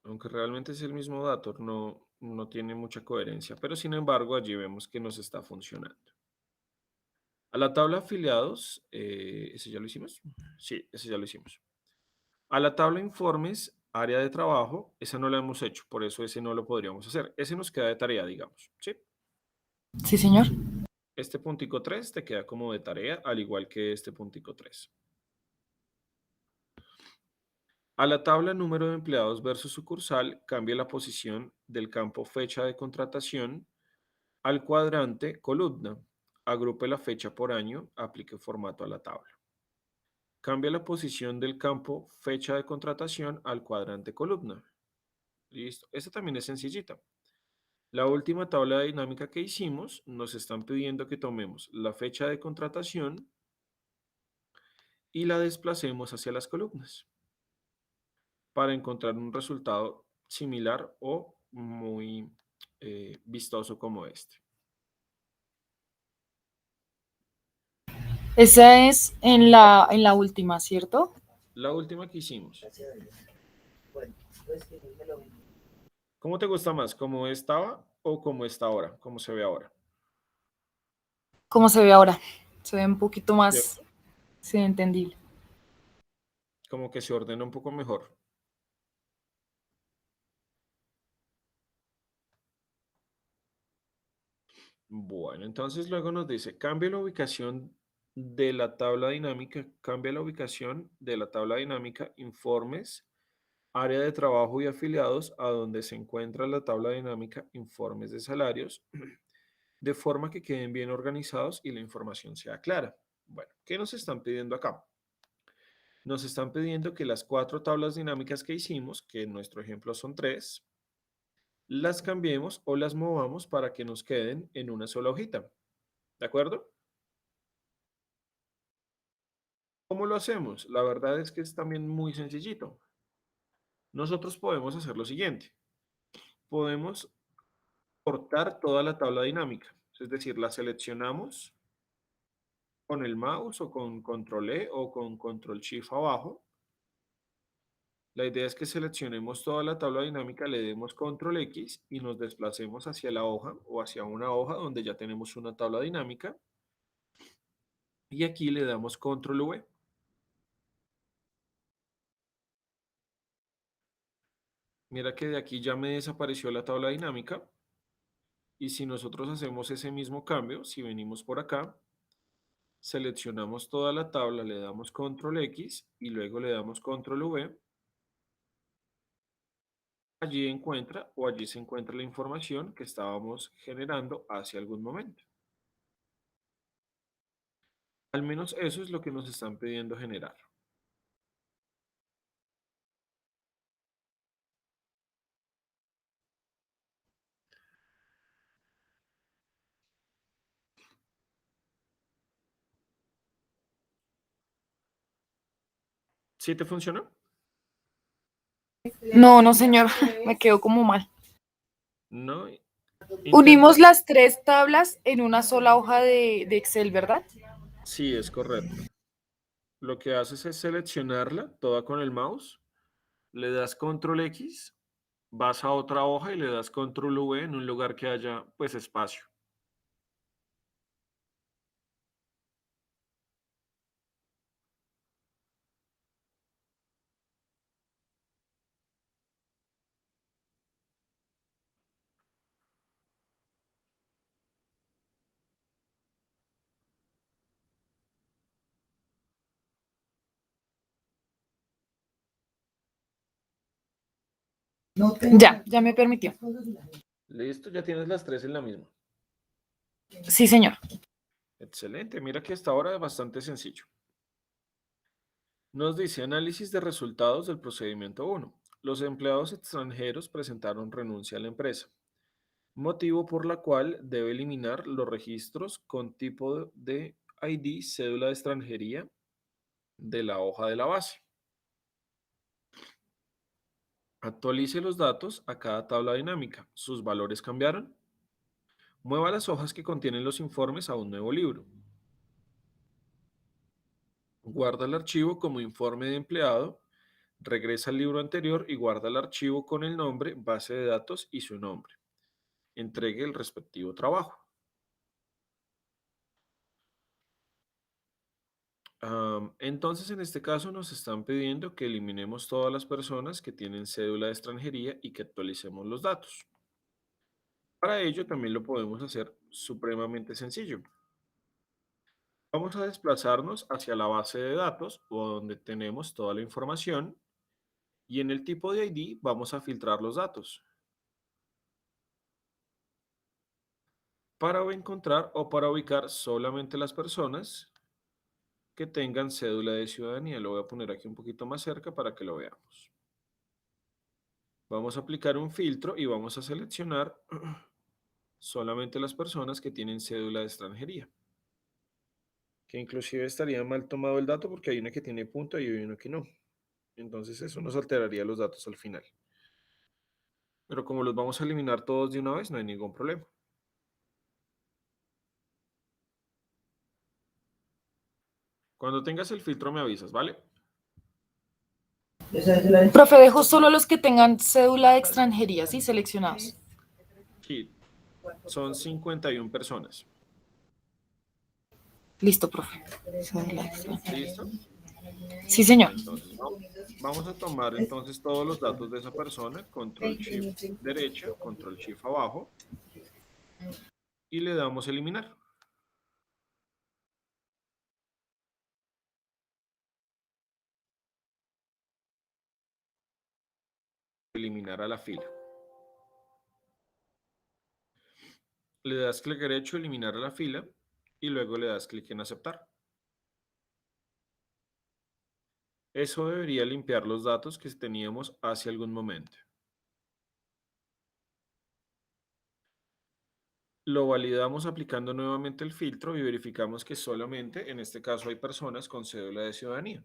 Aunque realmente es el mismo dato, no tiene mucha coherencia, pero sin embargo allí vemos que nos está funcionando. A la tabla afiliados, ¿ese ya lo hicimos? Sí, ese ya lo hicimos. A la tabla informes, área de trabajo, esa no la hemos hecho, por eso ese no lo podríamos hacer. Ese nos queda de tarea, digamos, ¿sí? Sí, señor. Este puntico 3 te queda como de tarea, al igual que este puntico 3. A la tabla número de empleados versus sucursal, cambia la posición del campo fecha de contratación al cuadrante columna. Agrupe la fecha por año, aplique formato a la tabla. Cambia la posición del campo fecha de contratación al cuadrante columna. Listo. Esta también es sencillita. La última tabla dinámica que hicimos, nos están pidiendo que tomemos la fecha de contratación y la desplacemos hacia las columnas para encontrar un resultado similar o muy vistoso como este. Esa es en la última, ¿cierto? La última que hicimos. ¿Cómo te gusta más? ¿Cómo estaba o cómo está ahora? ¿Cómo se ve ahora? ¿Cómo se ve ahora? Se ve un poquito más, ¿Cierto? sí, entendible. Como que se ordena un poco mejor. Bueno, entonces luego nos dice, cambia la ubicación de la tabla dinámica, cambia la ubicación de la tabla dinámica, informes, área de trabajo y afiliados, a donde se encuentra la tabla dinámica, informes de salarios, de forma que queden bien organizados y la información sea clara. Bueno, ¿qué nos están pidiendo acá? Nos están pidiendo que las 4 tablas dinámicas que hicimos, que en nuestro ejemplo son 3, las cambiemos o las movamos para que nos queden en una sola hojita. ¿De acuerdo? ¿Cómo lo hacemos? La verdad es que es también muy sencillito. Nosotros podemos hacer lo siguiente. Podemos cortar toda la tabla dinámica. Es decir, la seleccionamos con el mouse o con control E o con control shift abajo. La idea es que seleccionemos toda la tabla dinámica, le demos control X y nos desplacemos hacia la hoja o hacia una hoja donde ya tenemos una tabla dinámica. Y aquí le damos control V. Mira que de aquí ya me desapareció la tabla dinámica. Y si nosotros hacemos ese mismo cambio, si venimos por acá, seleccionamos toda la tabla, le damos control X y luego le damos control V, allí encuentra o allí se encuentra la información que estábamos generando hace algún momento. Al menos eso es lo que nos están pidiendo generar. ¿Sí te funcionó? No, no, señor, me quedó como mal. No. Unimos Intenta. las tres tablas en una sola hoja de Excel, ¿verdad? Sí, es correcto. Lo que haces es seleccionarla toda con el mouse, le das control X, vas a otra hoja y le das control V en un lugar que haya pues espacio. Ya me permitió. Listo, ya tienes las tres en la misma. Sí, señor. Excelente, mira que hasta ahora es bastante sencillo. Nos dice análisis de resultados del procedimiento uno. Los empleados extranjeros presentaron renuncia a la empresa, motivo por la cual debe eliminar los registros con tipo de ID, cédula de extranjería de la hoja de la base. Actualice los datos a cada tabla dinámica. ¿Sus valores cambiaron? Mueva las hojas que contienen los informes a un nuevo libro. Guarda el archivo como informe de empleado. Regresa al libro anterior y guarda el archivo con el nombre, base de datos y su nombre. Entregue el respectivo trabajo. Entonces, en este caso nos están pidiendo que eliminemos todas las personas que tienen cédula de extranjería y que actualicemos los datos. Para ello también lo podemos hacer supremamente sencillo. Vamos a desplazarnos hacia la base de datos o donde tenemos toda la información y en el tipo de ID vamos a filtrar los datos para encontrar o para ubicar solamente las personas que tengan cédula de ciudadanía. Lo voy a poner aquí un poquito más cerca para que lo veamos. Vamos a aplicar un filtro y vamos a seleccionar solamente las personas que tienen cédula de extranjería. Que inclusive estaría mal tomado el dato porque hay una que tiene punto y hay una que no. Entonces eso nos alteraría los datos al final. Pero como los vamos a eliminar todos de una vez, no hay ningún problema. Cuando tengas el filtro me avisas, ¿vale? Profe, dejo solo los que tengan cédula de extranjería, ¿sí? Seleccionados. Sí, son 51 personas. Listo, profe. Cédula de extranjería. ¿Listo? Sí, señor. Entonces, vamos a tomar entonces todos los datos de esa persona, control shift derecha, control shift abajo, y le damos eliminar. Eliminar a la fila. Le das clic derecho, eliminar a la fila, y luego le das clic en aceptar. Eso debería limpiar los datos que teníamos hace algún momento. Lo validamos aplicando nuevamente el filtro y verificamos que solamente, en este caso, hay personas con cédula de ciudadanía.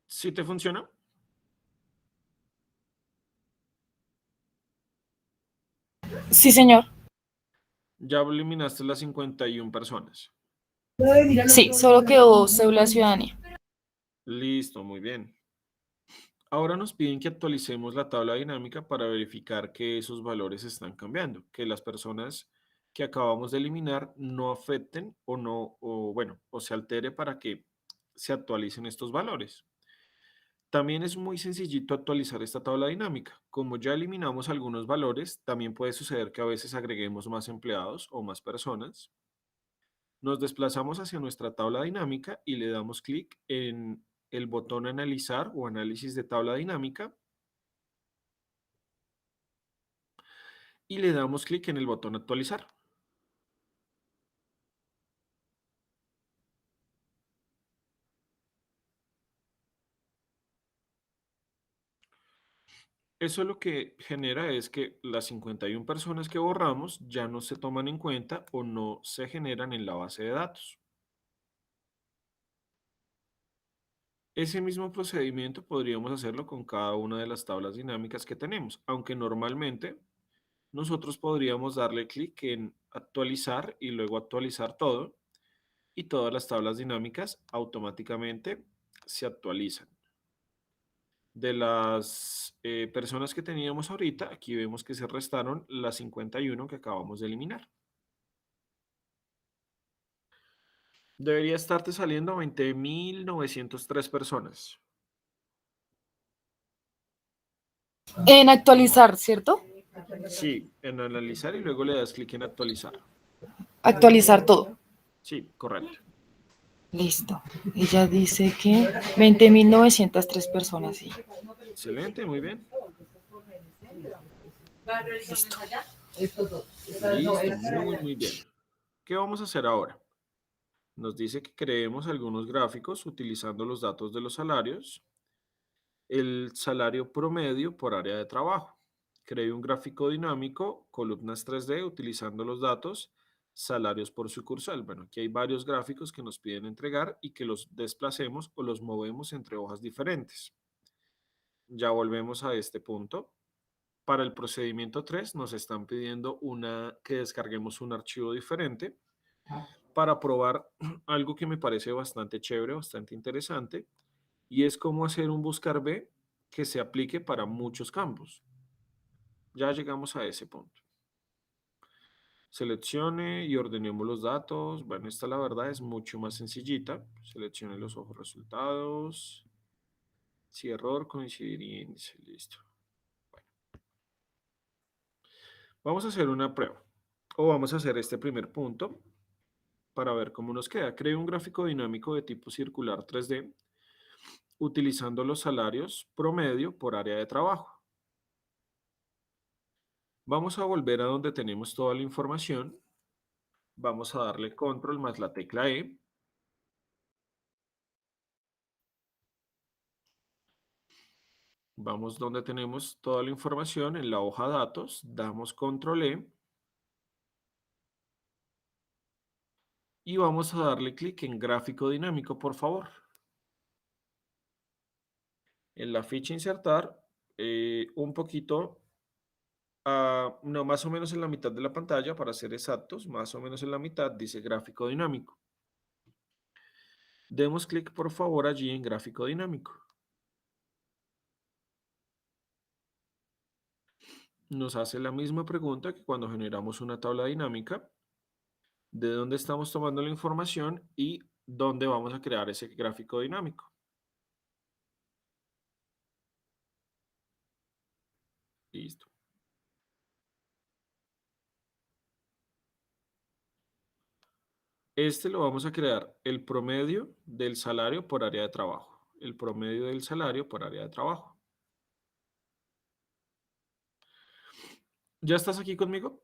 ¿Sí te funciona? Sí, señor. Ya eliminaste las 51 personas. Sí, solo quedó cédula de ciudadanía. Listo, muy bien. Ahora nos piden que actualicemos la tabla dinámica para verificar que esos valores están cambiando, que las personas que acabamos de eliminar no afecten o no, o bueno, o se altere para que se actualicen estos valores. También es muy sencillito actualizar esta tabla dinámica. Como ya eliminamos algunos valores, también puede suceder que a veces agreguemos más empleados o más personas. Nos desplazamos hacia nuestra tabla dinámica y le damos clic en el botón analizar o análisis de tabla dinámica y le damos clic en el botón actualizar. Eso lo que genera es que las 51 personas que borramos ya no se toman en cuenta o no se generan en la base de datos. Ese mismo procedimiento podríamos hacerlo con cada una de las tablas dinámicas que tenemos, aunque normalmente nosotros podríamos darle clic en actualizar y luego actualizar todo y todas las tablas dinámicas automáticamente se actualizan. De las personas que teníamos ahorita, aquí vemos que se restaron las 51 que acabamos de eliminar. Debería estarte saliendo 20.903 personas. En actualizar, ¿cierto? Sí, en analizar y luego le das clic en actualizar. Actualizar todo. Sí, correcto. Listo. Ella dice que 20.903 personas, sí. Excelente, muy bien. Listo. Listo, muy, muy bien. ¿Qué vamos a hacer ahora? Nos dice que creemos algunos gráficos utilizando los datos de los salarios, el salario promedio por área de trabajo. Cree un gráfico dinámico, columnas 3D, utilizando los datos, salarios por sucursal. Bueno, aquí hay varios gráficos que nos piden entregar y que los desplacemos o los movemos entre hojas diferentes. Ya volvemos a este punto. Para el procedimiento 3 nos están pidiendo que descarguemos un archivo diferente para probar algo que me parece bastante chévere, bastante interesante, y es cómo hacer un buscar B que se aplique para muchos campos. Ya llegamos a ese punto. Seleccione y ordenemos los datos. Bueno, esta la verdad es mucho más sencillita. Seleccione los ojos resultados. Si error, coincidir y índice. Listo. Bueno, vamos a hacer una prueba. O vamos a hacer este primer punto para ver cómo nos queda. Cree un gráfico dinámico de tipo circular 3D utilizando los salarios promedio por área de trabajo. Vamos a volver a donde tenemos toda la información. Vamos a darle control más la tecla E. Vamos donde tenemos toda la información en la hoja datos. Damos control E. Y vamos a darle clic en gráfico dinámico, por favor. En la ficha insertar, un poquito, no, más o menos en la mitad de la pantalla, para ser exactos, más o menos en la mitad, dice gráfico dinámico. Demos clic, por favor, allí en gráfico dinámico. Nos hace la misma pregunta que cuando generamos una tabla dinámica, de dónde estamos tomando la información y dónde vamos a crear ese gráfico dinámico. Listo. Este lo vamos a crear el promedio del salario por área de trabajo. El promedio del salario por área de trabajo. ¿Ya estás aquí conmigo?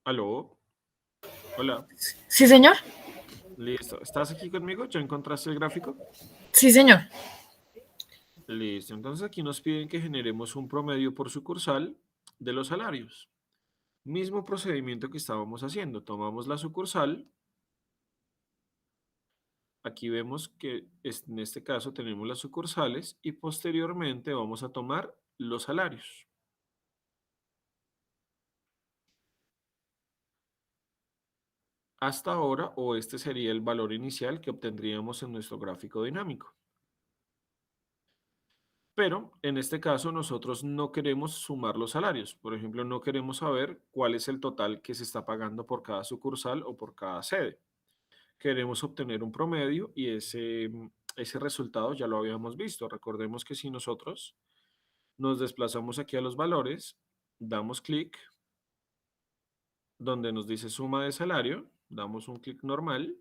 ¿Aló? Hola. Sí, señor. Listo. ¿Estás aquí conmigo? ¿Ya encontraste el gráfico? Sí, señor. Listo. Entonces aquí nos piden que generemos un promedio por sucursal de los salarios. Mismo procedimiento que estábamos haciendo. Tomamos la sucursal. Aquí vemos que en este caso tenemos las sucursales y posteriormente vamos a tomar los salarios. Hasta ahora, o este sería el valor inicial que obtendríamos en nuestro gráfico dinámico. Pero en este caso nosotros no queremos sumar los salarios. Por ejemplo, no queremos saber cuál es el total que se está pagando por cada sucursal o por cada sede. Queremos obtener un promedio y ese resultado ya lo habíamos visto. Recordemos que si nosotros nos desplazamos aquí a los valores, damos clic donde nos dice suma de salario, damos un clic normal.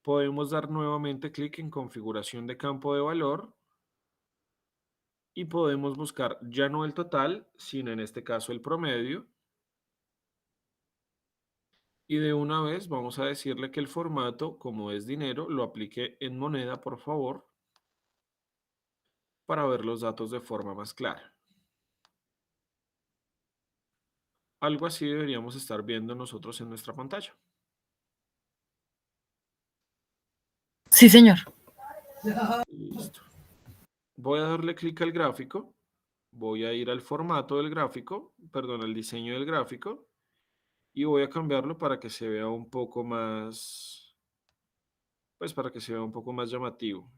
Podemos dar nuevamente clic en configuración de campo de valor y podemos buscar ya no el total, sino en este caso el promedio. Y de una vez vamos a decirle que el formato, como es dinero, lo aplique en moneda, por favor, para ver los datos de forma más clara. Algo así deberíamos estar viendo nosotros en nuestra pantalla. Sí, señor. Listo. Voy a darle clic al gráfico. Voy a ir al formato del gráfico, perdón, al diseño del gráfico. Y voy a cambiarlo para que se vea un poco más, pues para que se vea un poco más llamativo.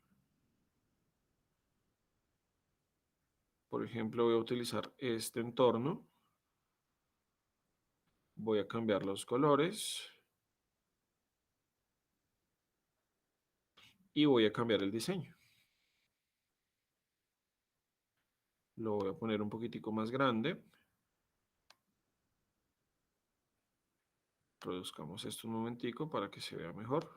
Por ejemplo, voy a utilizar este entorno. Voy a cambiar los colores. Y voy a cambiar el diseño. Lo voy a poner un poquitico más grande. Reduzcamos esto un momentico para que se vea mejor.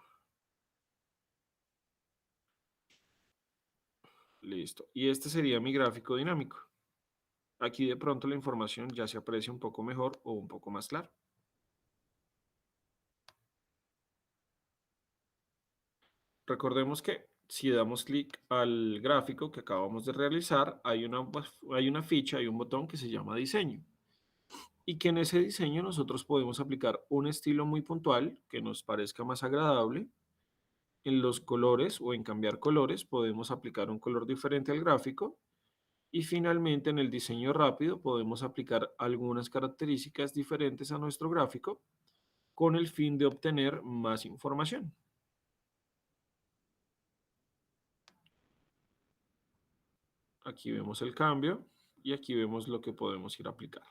Listo. Y este sería mi gráfico dinámico. Aquí de pronto la información ya se aprecia un poco mejor o un poco más clara. Recordemos que si damos clic al gráfico que acabamos de realizar, hay una ficha, hay un botón que se llama diseño. Y que en ese diseño nosotros podemos aplicar un estilo muy puntual que nos parezca más agradable. En los colores o en cambiar colores podemos aplicar un color diferente al gráfico. Y finalmente en el diseño rápido podemos aplicar algunas características diferentes a nuestro gráfico con el fin de obtener más información. Aquí vemos el cambio y aquí vemos lo que podemos ir a aplicar.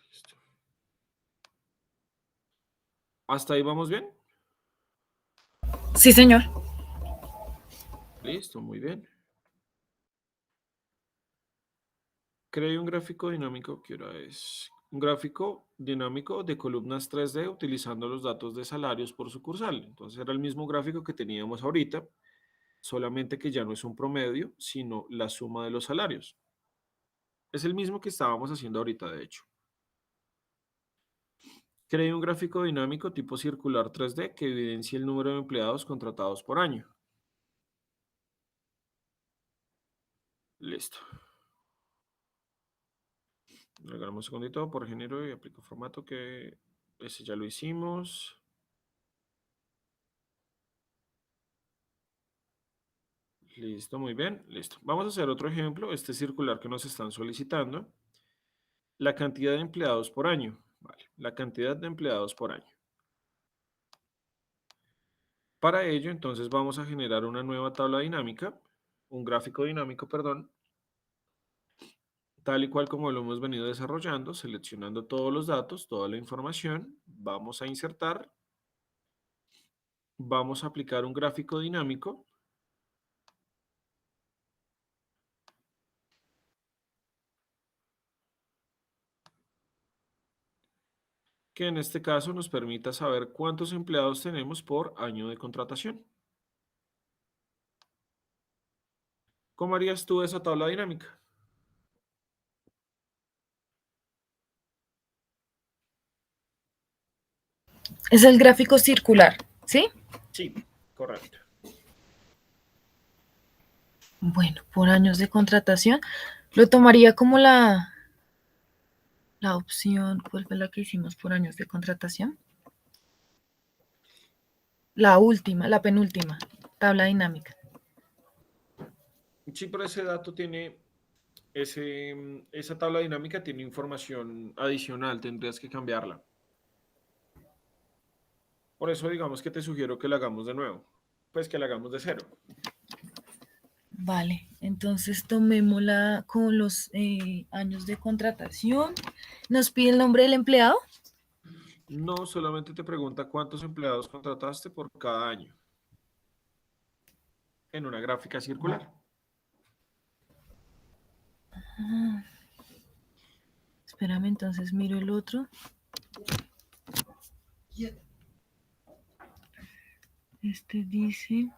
Listo. ¿Hasta ahí vamos bien? Sí, señor. Listo, muy bien. Creé un gráfico dinámico, ¿qué hora es? Un gráfico dinámico de columnas 3D utilizando los datos de salarios por sucursal. Entonces era el mismo gráfico que teníamos ahorita, solamente que ya no es un promedio, sino la suma de los salarios. Es el mismo que estábamos haciendo ahorita, de hecho. Creé un gráfico dinámico tipo circular 3D que evidencia el número de empleados contratados por año. Listo. Regalamos un segundito por género y aplico formato que ese ya lo hicimos. Listo, muy bien, listo. Vamos a hacer otro ejemplo, este circular que nos están solicitando. La cantidad de empleados por año. Vale, la cantidad de empleados por año. Para ello, entonces vamos a generar una nueva tabla dinámica, un gráfico dinámico, perdón, tal y cual como lo hemos venido desarrollando, seleccionando todos los datos, toda la información. Vamos a insertar, vamos a aplicar un gráfico dinámico. Que en este caso nos permita saber cuántos empleados tenemos por año de contratación. ¿Cómo harías tú esa tabla dinámica? Es el gráfico circular, ¿sí? Sí, correcto. Bueno, por años de contratación, lo tomaría como la opción, ¿cuál fue la que hicimos por años de contratación? La última, la penúltima, tabla dinámica. Sí, pero ese dato tiene, esa tabla dinámica tiene información adicional, tendrías que cambiarla. Por eso digamos que te sugiero que la hagamos de nuevo, pues que la hagamos de cero. Vale, entonces tomémosla con los años de contratación. ¿Nos pide el nombre del empleado? No, solamente te pregunta cuántos empleados contrataste por cada año en una gráfica circular. Espérame, entonces miro el otro. Este dice...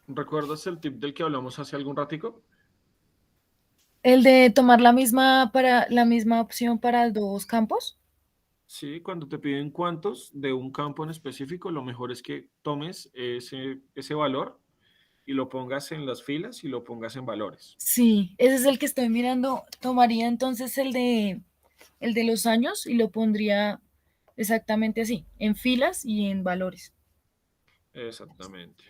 ¿Recuerdas el tip del que hablamos hace algún ratico? El de tomar la misma opción para dos campos. Sí, cuando te piden cuántos de un campo en específico, lo mejor es que tomes ese valor y lo pongas en las filas y lo pongas en valores. Sí, ese es el que estoy mirando. Tomaría entonces el de los años y lo pondría exactamente así, en filas y en valores. Exactamente.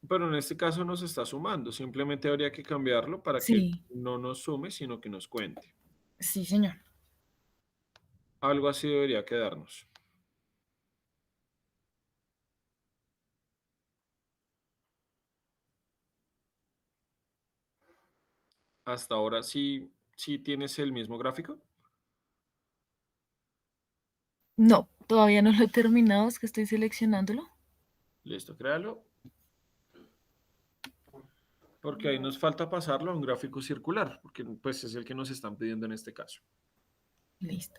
Pero en este caso nos está sumando. Simplemente habría que cambiarlo para que Sí, no nos sume, sino que nos cuente. sí, señor. Algo así debería quedarnos. Hasta ahora sí, sí tienes el mismo gráfico. No, todavía no lo he terminado, es que estoy seleccionándolo. Listo, créalo. Porque ahí nos falta pasarlo a un gráfico circular, porque pues es el que nos están pidiendo en este caso. Listo.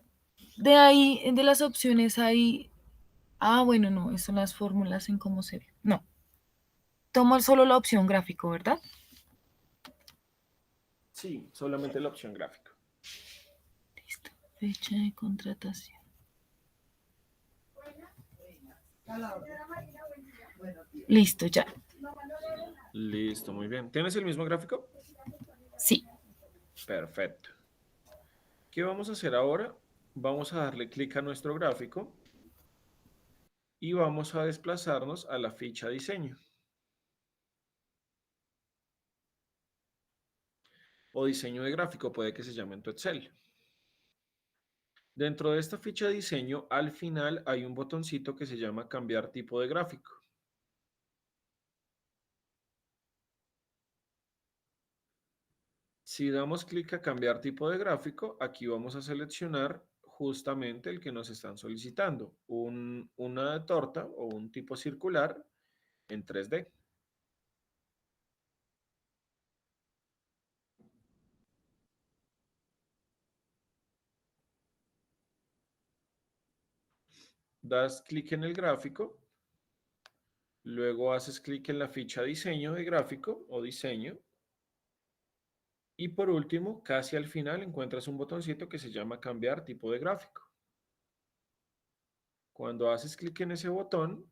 De ahí, de las opciones hay... Ah, bueno, no, son las fórmulas en cómo se ve. No, tomo solo la opción gráfico, ¿verdad? Sí, solamente la opción gráfico. Listo. Fecha de contratación. Listo, ya. Listo, muy bien. ¿Tienes el mismo gráfico? Sí. Perfecto. ¿Qué vamos a hacer ahora? Vamos a darle clic a nuestro gráfico y vamos a desplazarnos a la ficha diseño o diseño de gráfico, puede que se llame en tu Excel. Dentro de esta ficha de diseño, al final hay un botoncito que se llama cambiar tipo de gráfico. Si damos clic a cambiar tipo de gráfico, aquí vamos a seleccionar justamente el que nos están solicitando, una torta o un tipo circular en 3D. Das clic en el gráfico, luego haces clic en la ficha diseño de gráfico o diseño y por último, casi al final encuentras un botoncito que se llama cambiar tipo de gráfico. Cuando haces clic en ese botón,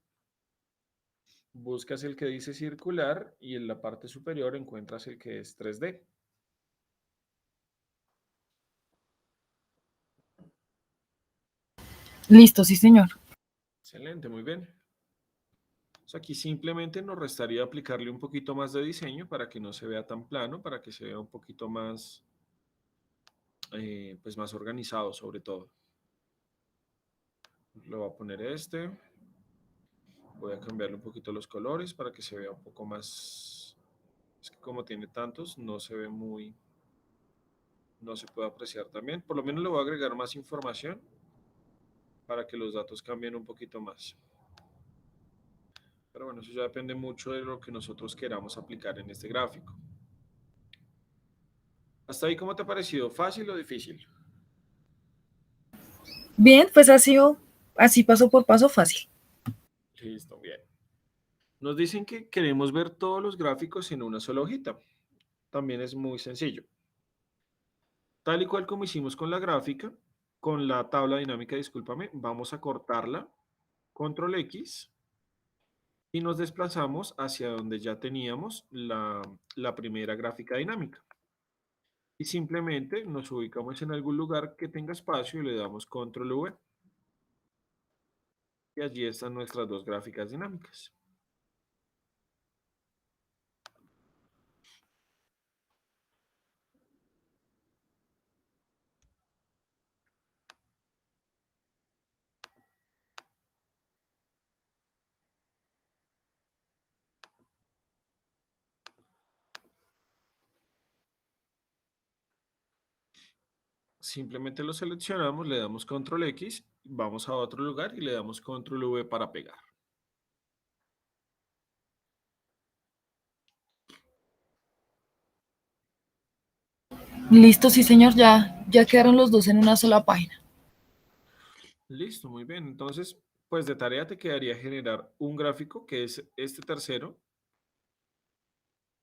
buscas el que dice circular y en la parte superior encuentras el que es 3D. Listo, sí, señor. Excelente, muy bien. Entonces aquí simplemente nos restaría aplicarle un poquito más de diseño para que no se vea tan plano, para que se vea un poquito más, pues más organizado sobre todo. Le voy a poner este. Voy a cambiarle un poquito los colores para que se vea un poco más. Es que como tiene tantos, no se ve muy, no se puede apreciar también. Por lo menos le voy a agregar más información para que los datos cambien un poquito más. Pero bueno, eso ya depende mucho de lo que nosotros queramos aplicar en este gráfico. ¿Hasta ahí cómo te ha parecido? ¿Fácil o difícil? Bien, pues ha sido así paso por paso fácil. Listo, bien. Nos dicen que queremos ver todos los gráficos en una sola hojita. También es muy sencillo. Tal y cual como hicimos con la gráfica, con la tabla dinámica, discúlpame, vamos a cortarla, control X, y nos desplazamos hacia donde ya teníamos la primera gráfica dinámica. Y simplemente nos ubicamos en algún lugar que tenga espacio y le damos control V. Y allí están nuestras dos gráficas dinámicas. Simplemente lo seleccionamos, le damos control X, vamos a otro lugar y le damos control V para pegar. Listo, sí, señor, ya quedaron los dos en una sola página. Listo, muy bien. Entonces, pues de tarea te quedaría generar un gráfico que es este tercero.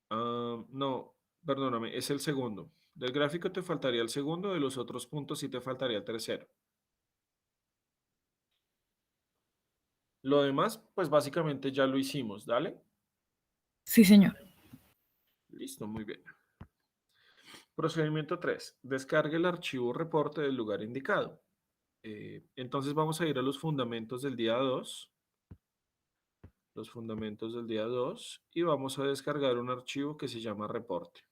No, perdóname, es el segundo. Del gráfico te faltaría el segundo, de los otros puntos sí te faltaría el tercero. Lo demás, pues básicamente ya lo hicimos, ¿dale? Sí, señor. Listo, muy bien. Procedimiento 3. Descargue el archivo reporte del lugar indicado. Entonces vamos a ir a los fundamentos del día 2, los fundamentos del día 2, y vamos a descargar un archivo que se llama reporte.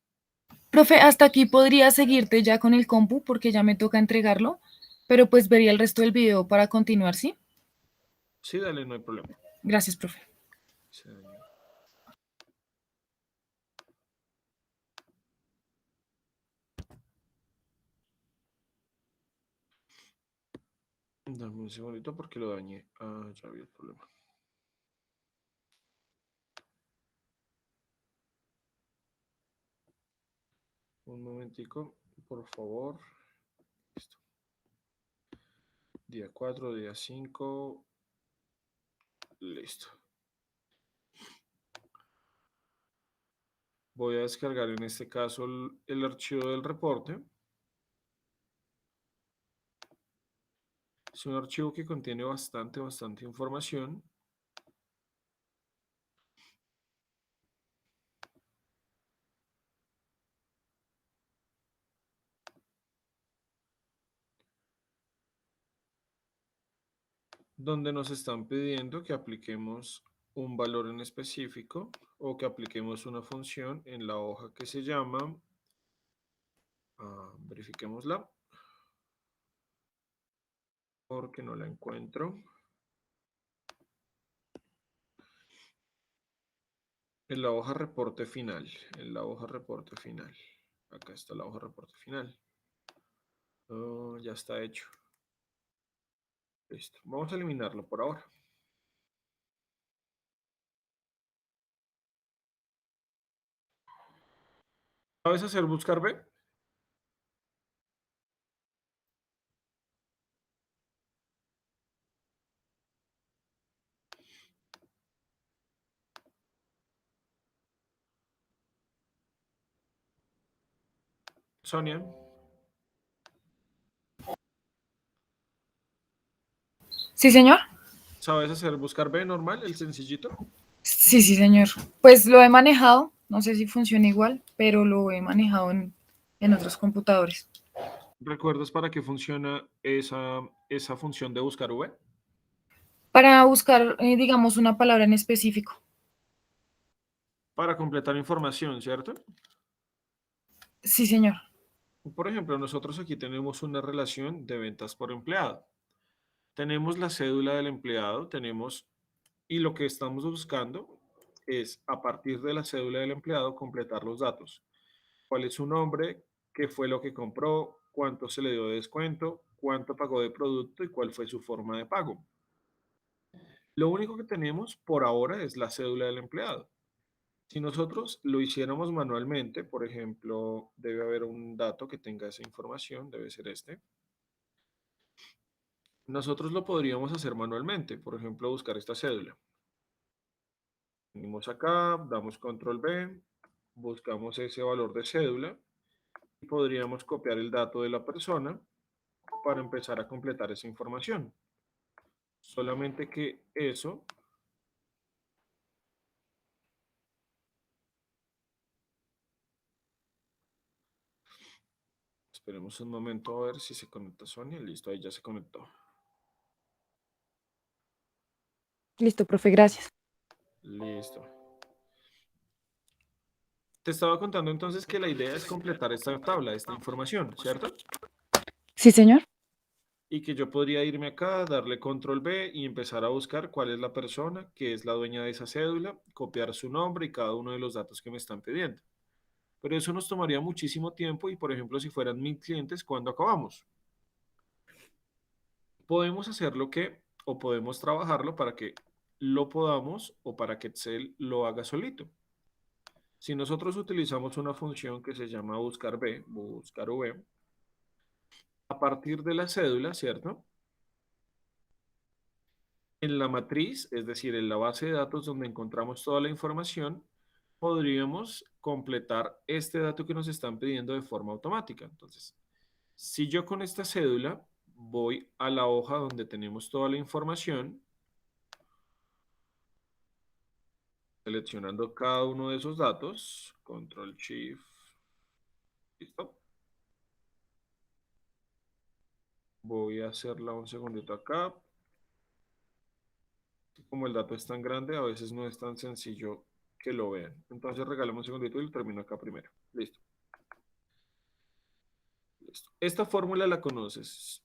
Profe, hasta aquí podría seguirte ya con el compu porque ya me toca entregarlo, pero pues vería el resto del video para continuar, ¿sí? Sí, dale, no hay problema. Gracias, profe. Se dañó. Dame un segundito porque lo dañé. Ah, ya vi el problema. Un momentico, por favor. Listo. Día 4, día 5. Listo. Voy a descargar en este caso el archivo del reporte. Es un archivo que contiene bastante información. Donde nos están pidiendo que apliquemos un valor en específico o que apliquemos una función en la hoja que se llama, verifiquémosla, porque no la encuentro. En la hoja reporte final, en la hoja reporte final. Acá está la hoja reporte final. Oh, ya está hecho. Listo. Vamos a eliminarlo por ahora. ¿Sabes hacer buscar B? Sonia, Sí, señor. ¿sabes hacer buscar B normal, el sencillito? Sí, sí, señor. Pues lo he manejado, no sé si funciona igual, pero lo he manejado en otros computadores. ¿Recuerdas para qué funciona esa función de buscar V? Para buscar, digamos, una palabra en específico. Para completar información, ¿cierto? Sí, señor. Por ejemplo, nosotros aquí tenemos una relación de ventas por empleado. Tenemos la cédula del empleado, y lo que estamos buscando es a partir de la cédula del empleado completar los datos. ¿Cuál es su nombre? ¿Qué fue lo que compró? ¿Cuánto se le dio de descuento? ¿Cuánto pagó de producto? ¿Y cuál fue su forma de pago? Lo único que tenemos por ahora es la cédula del empleado. Si nosotros lo hiciéramos manualmente, por ejemplo, debe haber un dato que tenga esa información, debe ser este. Nosotros lo podríamos hacer manualmente, por ejemplo, buscar esta cédula. Venimos acá, damos control B, buscamos ese valor de cédula y podríamos copiar el dato de la persona para empezar a completar esa información. Solamente que eso, esperemos un momento a ver si se conecta Sonia. Listo, ahí ya se conectó. Listo, profe, gracias. Listo. Te estaba contando entonces que la idea es completar esta tabla, esta información, ¿cierto? Sí, señor. Y que yo podría irme acá, darle control B y empezar a buscar cuál es la persona que es la dueña de esa cédula, copiar su nombre y cada uno de los datos que me están pidiendo. Pero eso nos tomaría muchísimo tiempo y, por ejemplo, si fueran 1000 clientes, ¿cuándo acabamos? Podemos hacerlo o podemos trabajarlo para que lo podamos o para que Excel lo haga solito. Si nosotros utilizamos una función que se llama buscar B, buscar V, a partir de la cédula, ¿cierto? En la matriz, es decir, en la base de datos donde encontramos toda la información, podríamos completar este dato que nos están pidiendo de forma automática. Entonces, si yo con esta cédula voy a la hoja donde tenemos toda la información, Seleccionando cada uno de esos datos, control shift, listo. Voy a hacerla un segundito acá. Como el dato es tan grande, a veces no es tan sencillo que lo vean. Entonces regálame un segundito y lo termino acá primero. Listo. Listo. Esta fórmula la conoces,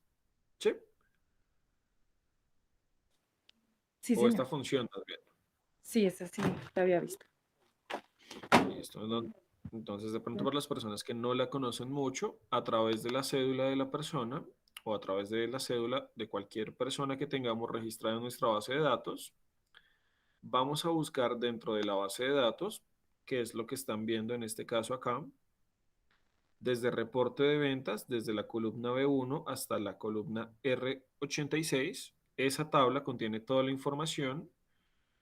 ¿sí? Sí, O esta señor. función más bien. Sí, esa sí la había visto. Listo. Entonces, de pronto, para las personas que no la conocen mucho, a través de la cédula de la persona o a través de la cédula de cualquier persona que tengamos registrada en nuestra base de datos, vamos a buscar dentro de la base de datos, que es lo que están viendo en este caso acá, desde reporte de ventas, desde la columna B1 hasta la columna R86. Esa tabla contiene toda la información.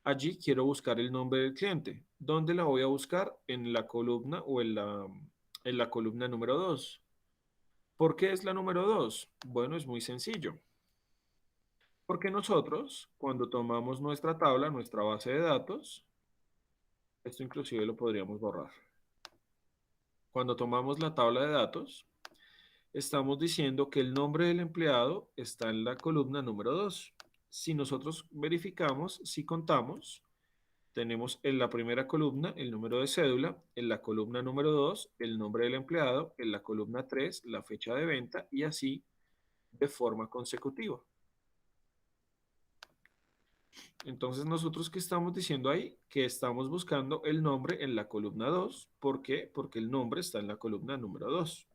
Allí quiero buscar el nombre del cliente. ¿Dónde la voy a buscar? En la columna o en la columna número 2. ¿Por qué es la número 2? Bueno, es muy sencillo. Porque nosotros, cuando tomamos nuestra tabla, nuestra base de datos, esto inclusive lo podríamos borrar. Cuando tomamos la tabla de datos, estamos diciendo que el nombre del empleado está en la columna número 2. Si nosotros verificamos, si contamos, tenemos en la primera columna el número de cédula, en la columna número 2 el nombre del empleado, en la columna 3 la fecha de venta y así de forma consecutiva. Entonces nosotros qué estamos diciendo ahí, que estamos buscando el nombre en la columna 2. ¿Por qué? Porque el nombre está en la columna número 2.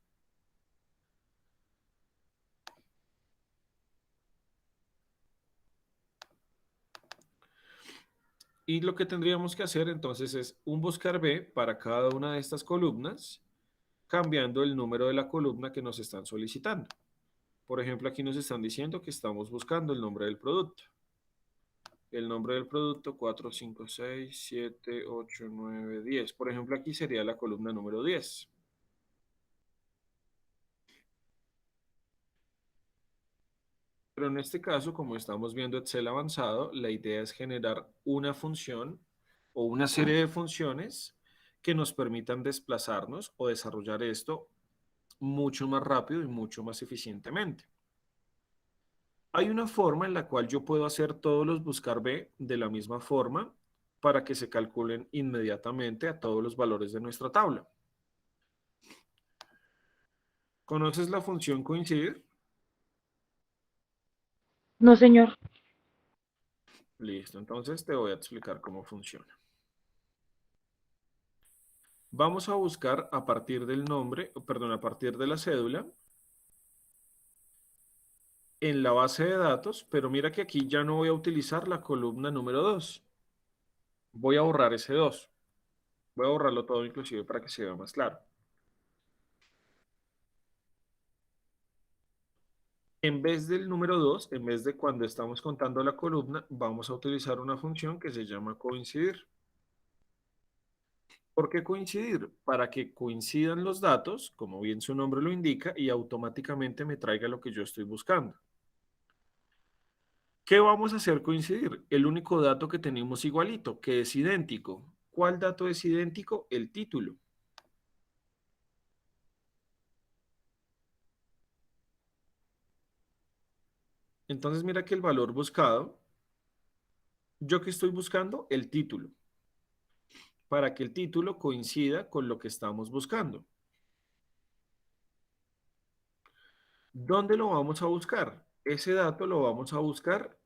Y lo que tendríamos que hacer entonces es un buscar B para cada una de estas columnas, cambiando el número de la columna que nos están solicitando. Por ejemplo, aquí nos están diciendo que estamos buscando el nombre del producto. El nombre del producto 4, 5, 6, 7, 8, 9, 10. Por ejemplo, aquí sería la columna número 10. Pero en este caso, como estamos viendo Excel avanzado, la idea es generar una función o una serie de funciones que nos permitan desplazarnos o desarrollar esto mucho más rápido y mucho más eficientemente. Hay una forma en la cual yo puedo hacer todos los buscar B de la misma forma para que se calculen inmediatamente a todos los valores de nuestra tabla. ¿Conoces la función coincidir? No, señor. Listo, entonces te voy a explicar cómo funciona. Vamos a buscar a partir del nombre, perdón, a partir de la cédula en la base de datos, pero mira que aquí ya no voy a utilizar la columna número 2. Voy a borrar ese 2. Voy a borrarlo todo inclusive para que se vea más claro. En vez del número 2, en vez de cuando estamos contando la columna, vamos a utilizar una función que se llama coincidir. ¿Por qué coincidir? Para que coincidan los datos, como bien su nombre lo indica, y automáticamente me traiga lo que yo estoy buscando. ¿Qué vamos a hacer coincidir? El único dato que tenemos igualito, que es idéntico. ¿Cuál dato es idéntico? El título. Entonces mira que el valor buscado, ¿yo qué estoy buscando? El título. Para que el título coincida con lo que estamos buscando. ¿Dónde lo vamos a buscar? Ese dato lo vamos a buscar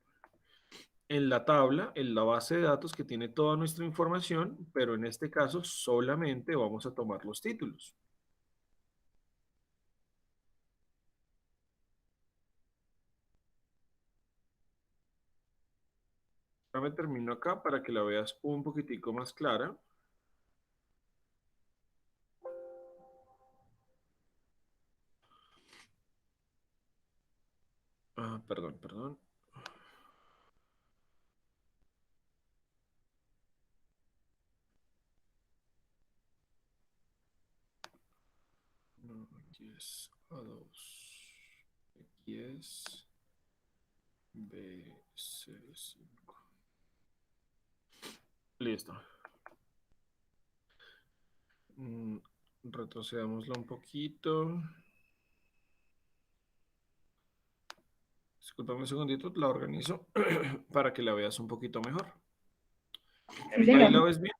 en la tabla, en la base de datos que tiene toda nuestra información, pero en este caso solamente vamos a tomar los títulos. Ya me termino acá para que la veas un poquitico más clara. Ah, perdón, perdón. No, aquí es A2. Aquí es B5. Listo. Retrocedámoslo un poquito. Discúlpame un segundito, la organizo para que la veas un poquito mejor. Sí, ¿Ahí la señor. ves bien?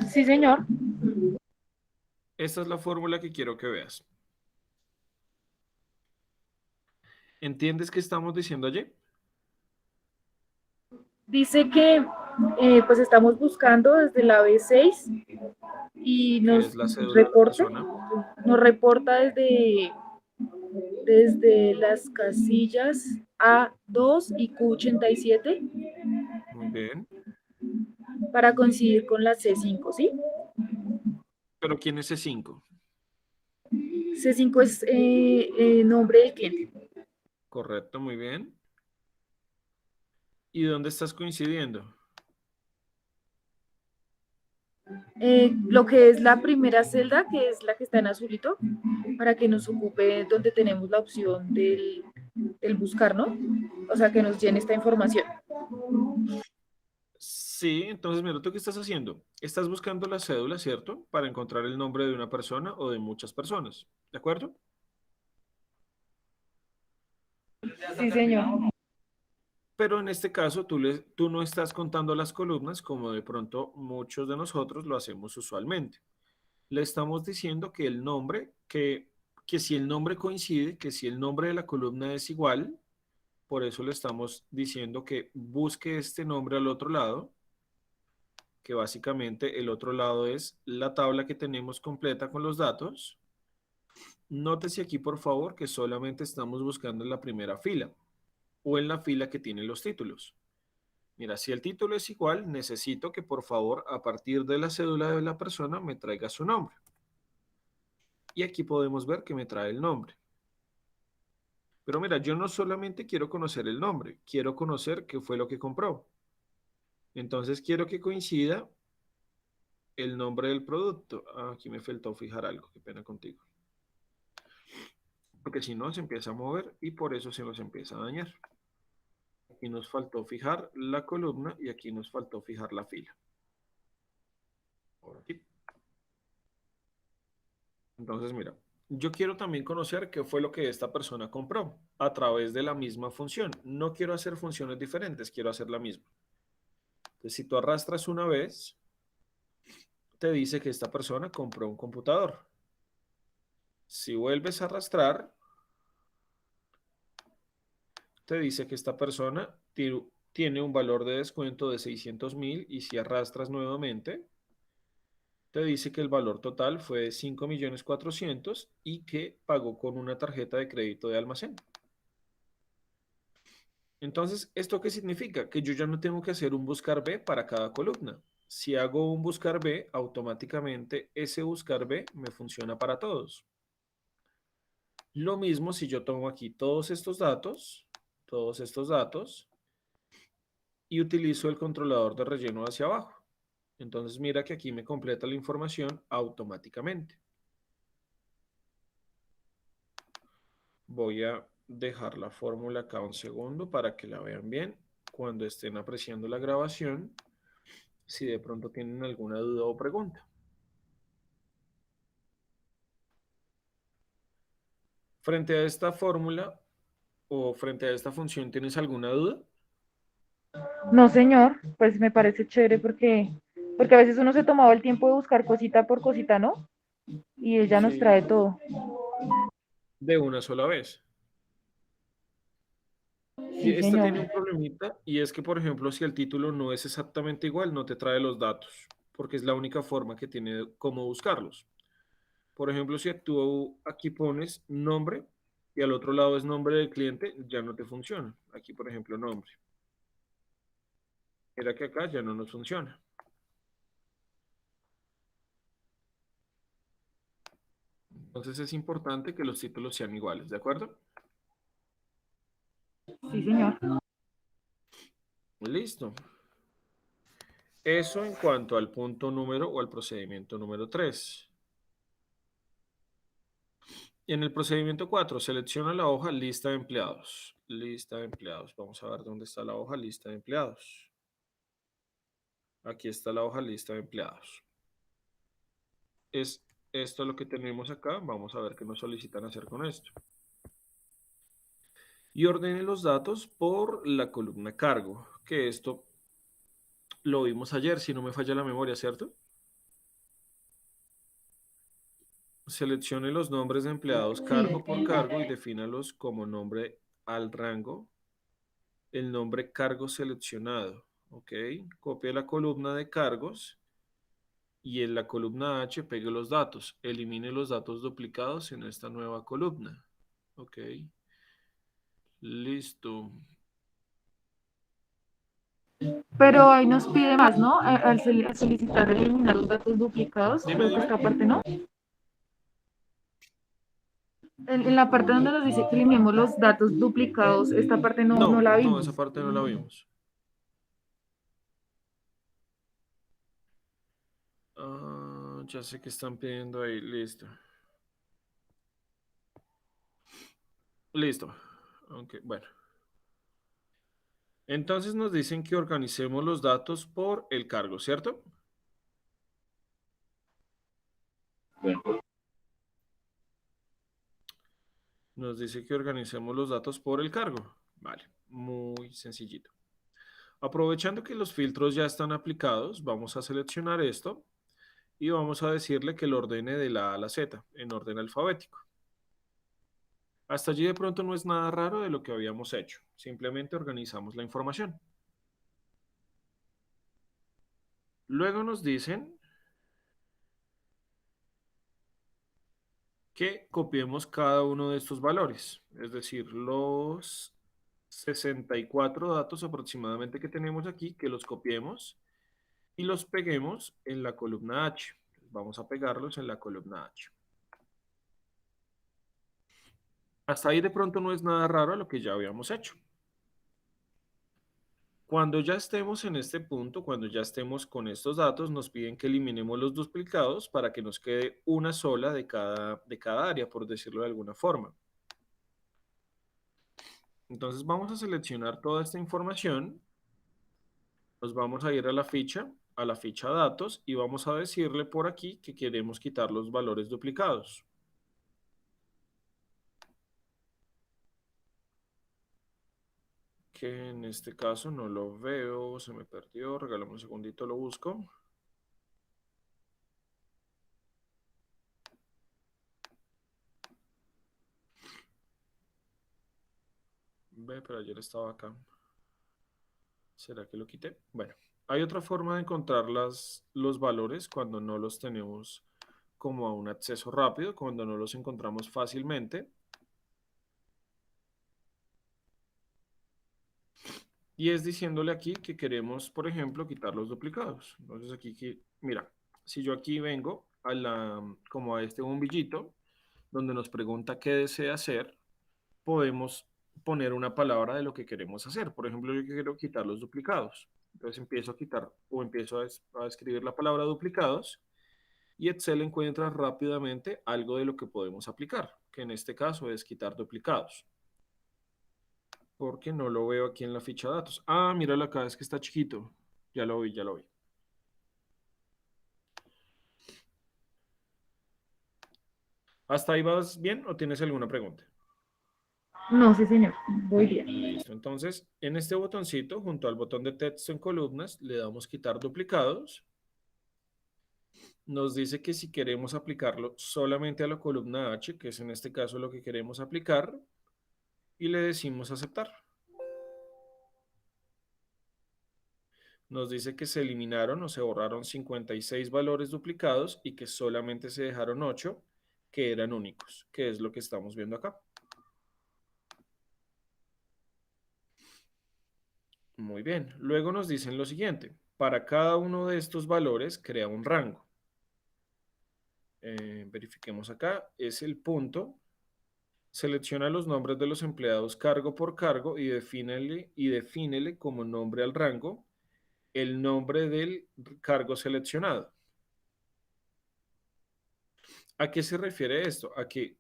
Sí, señor. Esta es la fórmula que quiero que veas. ¿Entiendes qué estamos diciendo allí? Dice que pues estamos buscando desde la B6 y Que es la cédula de la reporte, persona. nos reporta desde las casillas A2 y Q87 Muy bien. para coincidir con la C5, ¿sí? ¿Pero quién es C5? C5 es nombre del cliente. Correcto, muy bien. ¿Y dónde estás coincidiendo? Lo que es la primera celda, que es la que está en azulito, para que nos ocupe donde tenemos la opción del buscar, ¿no? O sea, que nos llene esta información. Sí, entonces mira, ¿tú qué estás haciendo? Estás buscando la cédula, ¿cierto? Para encontrar el nombre de una persona o de muchas personas. ¿De acuerdo? Sí, señor. Pero en este caso tú no estás contando las columnas como de pronto muchos de nosotros lo hacemos usualmente. Le estamos diciendo que el nombre, que si el nombre coincide, que si el nombre de la columna es igual, por eso le estamos diciendo que busque este nombre al otro lado, que básicamente el otro lado es la tabla que tenemos completa con los datos. Nótese aquí, por favor, que solamente estamos buscando en la primera fila o en la fila que tiene los títulos. Mira, si el título es igual, necesito que por favor, a partir de la cédula de la persona, me traiga su nombre. Y aquí podemos ver que me trae el nombre. Pero mira, yo no solamente quiero conocer el nombre, quiero conocer qué fue lo que compró. Entonces quiero que coincida el nombre del producto. Ah, aquí me faltó fijar algo, qué pena contigo. Porque si no, se empieza a mover y por eso se nos empieza a dañar. Aquí nos faltó fijar la columna y aquí nos faltó fijar la fila. Ahora aquí. Entonces, mira, yo quiero también conocer qué fue lo que esta persona compró a través de la misma función. No quiero hacer funciones diferentes, quiero hacer la misma. Entonces, si tú arrastras una vez, te dice que esta persona compró un computador. Si vuelves a arrastrar, te dice que esta persona tiene un valor de descuento de 600.000 y si arrastras nuevamente, te dice que el valor total fue de 5.400.000 y que pagó con una tarjeta de crédito de almacén. Entonces, ¿esto qué significa? Que yo ya no tengo que hacer un buscar B para cada columna. Si hago un buscar B, automáticamente ese buscar B me funciona para todos. Lo mismo si yo tomo aquí todos estos datos, y utilizo el controlador de relleno hacia abajo. Entonces mira que aquí me completa la información automáticamente. Voy a dejar la fórmula acá un segundo para que la vean bien. Cuando estén apreciando la grabación, si de pronto tienen alguna duda o pregunta. Frente a esta fórmula o frente a esta función, ¿tienes alguna duda? No, señor, pues me parece chévere porque a veces uno se tomaba el tiempo de buscar cosita por cosita, ¿no? Y ella nos Sí. trae todo. De una sola vez. Y Sí, esta señor. tiene un problemita y es que, por ejemplo, si el título no es exactamente igual, no te trae los datos, porque es la única forma que tiene cómo buscarlos. Por ejemplo, si tú aquí pones nombre y al otro lado es nombre del cliente, ya no te funciona. Aquí, por ejemplo, nombre. Mira que acá ya no nos funciona. Entonces es importante que los títulos sean iguales, ¿de acuerdo? Sí, señor. Listo. Eso en cuanto al punto número o al procedimiento número 3. En el procedimiento 4, selecciona la hoja lista de empleados. Lista de empleados. Vamos a ver dónde está la hoja lista de empleados. Aquí está la hoja lista de empleados. es esto lo que tenemos acá. Vamos a ver qué nos solicitan hacer con esto. Y ordene los datos por la columna cargo, que esto lo vimos ayer, si no me falla la memoria, ¿cierto? Seleccione los nombres de empleados cargo por cargo y defínalos como nombre al rango, el nombre cargo seleccionado. ¿Ok? Copie la columna de cargos y en la columna H pegue los datos. Elimine los datos duplicados en esta nueva columna. ¿Ok? Listo. Pero ahí nos pide más, ¿no? Al solicitar eliminar los datos duplicados, Dime, creo que dime. esta parte no. En la parte donde nos dice que eliminemos los datos duplicados, esta parte no No, la no, vimos. esa parte no la vimos. Ah, ya sé que están pidiendo ahí. Listo. Listo. Aunque, bueno. Entonces nos dicen que organicemos los datos por el cargo, ¿cierto? Nos dice que organicemos los datos por el cargo. Vale, muy sencillito. Aprovechando que los filtros ya están aplicados, vamos a seleccionar esto y vamos a decirle que lo ordene de la A a la Z, en orden alfabético. Hasta allí de pronto no es nada raro de lo que habíamos hecho. Simplemente organizamos la información. Luego nos dicen que copiemos cada uno de estos valores, es decir, los 64 datos aproximadamente que tenemos aquí, que los copiemos y los peguemos en la columna H. Vamos a pegarlos en la columna H. Hasta ahí de pronto no es nada raro a lo que ya habíamos hecho. Cuando ya estemos en este punto, cuando ya estemos con estos datos, nos piden que eliminemos los duplicados para que nos quede una sola de cada área, por decirlo de alguna forma. Entonces vamos a seleccionar toda esta información, nos vamos a ir a la ficha datos y vamos a decirle por aquí que queremos quitar los valores duplicados. Que en este caso no lo veo, se me perdió, regálame un segundito, lo busco. Ve, pero ayer estaba acá. ¿Será que lo quité? Bueno, hay otra forma de encontrar los valores cuando no los tenemos como a un acceso rápido, cuando no los encontramos fácilmente. Y es diciéndole aquí que queremos, por ejemplo, quitar los duplicados. Entonces aquí, mira, si yo aquí vengo como a este bombillito, donde nos pregunta qué desea hacer, podemos poner una palabra de lo que queremos hacer. Por ejemplo, yo quiero quitar los duplicados. Entonces empiezo a quitar o empiezo a escribir la palabra duplicados y Excel encuentra rápidamente algo de lo que podemos aplicar, que en este caso es quitar duplicados. Porque no lo veo aquí en la ficha de datos. Ah, míralo acá, es que está chiquito. Ya lo vi, ya lo vi. ¿Hasta ahí vas bien o tienes alguna pregunta? No, sí, señor, voy bien. Listo, entonces en este botoncito, junto al botón de texto en columnas, le damos quitar duplicados. Nos dice que si queremos aplicarlo solamente a la columna H, que es en este caso lo que queremos aplicar, y le decimos aceptar. Nos dice que se eliminaron o se borraron 56 valores duplicados y que solamente se dejaron 8 que eran únicos, que es lo que estamos viendo acá. Muy bien. Luego nos dicen lo siguiente. Para cada uno de estos valores, crea un rango. Verifiquemos acá. Es el punto. Selecciona los nombres de los empleados cargo por cargo y defínele como nombre al rango el nombre del cargo seleccionado. ¿A qué se refiere esto? A que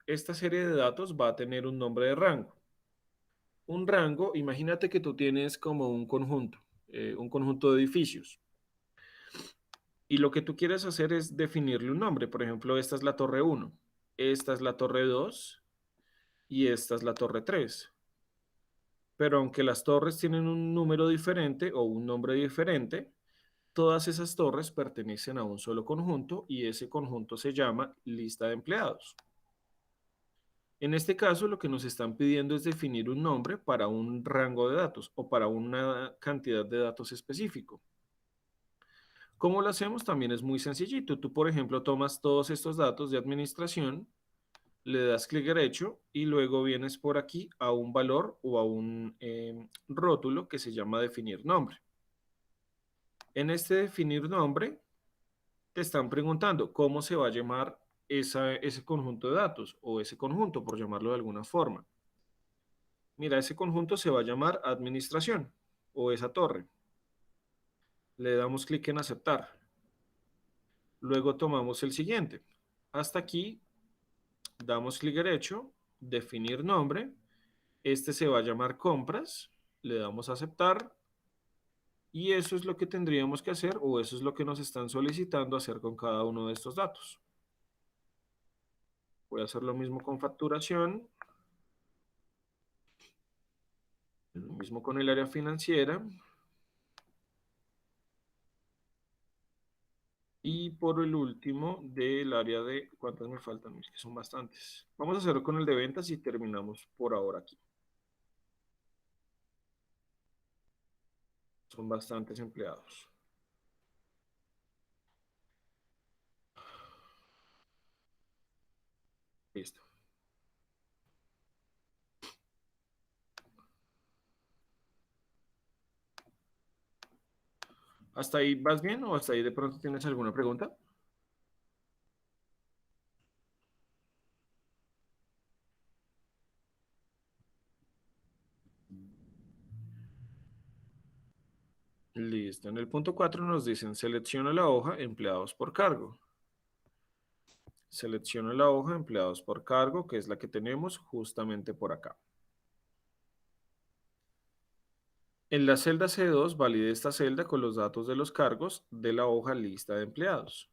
esta serie de datos va a tener un nombre de rango. Un rango, imagínate que tú tienes como un conjunto de edificios. Y lo que tú quieres hacer es definirle un nombre. Por ejemplo, esta es la torre 1, esta es la torre 2 y esta es la torre 3. Pero aunque las torres tienen un número diferente o un nombre diferente, todas esas torres pertenecen a un solo conjunto y ese conjunto se llama lista de empleados. En este caso, lo que nos están pidiendo es definir un nombre para un rango de datos o para una cantidad de datos específico. ¿Cómo lo hacemos? También es muy sencillito. Tú, por ejemplo, tomas todos estos datos de administración, le das clic derecho y luego vienes por aquí a un valor o a un rótulo que se llama definir nombre. En este definir nombre, te están preguntando cómo se va a llamar ese conjunto de datos o ese conjunto, por llamarlo de alguna forma. Mira, ese conjunto se va a llamar administración o esa torre. Le damos clic en aceptar. Luego tomamos el siguiente. Hasta aquí damos clic derecho, definir nombre. Este se va a llamar compras. Le damos a aceptar. Y eso es lo que tendríamos que hacer o eso es lo que nos están solicitando hacer con cada uno de estos datos. Voy a hacer lo mismo con facturación. Lo mismo con el área financiera. Y por el último, del área de... ¿Cuántas me faltan? Es que son bastantes. Vamos a hacerlo con el de ventas y terminamos por ahora aquí. Son bastantes empleados. Listo. ¿Hasta ahí vas bien o hasta ahí de pronto tienes alguna pregunta? Listo. En el punto 4 nos dicen selecciona la hoja empleados por cargo. Selecciona la hoja empleados por cargo, que es la que tenemos justamente por acá. En la celda C2 valide esta celda con los datos de los cargos de la hoja lista de empleados.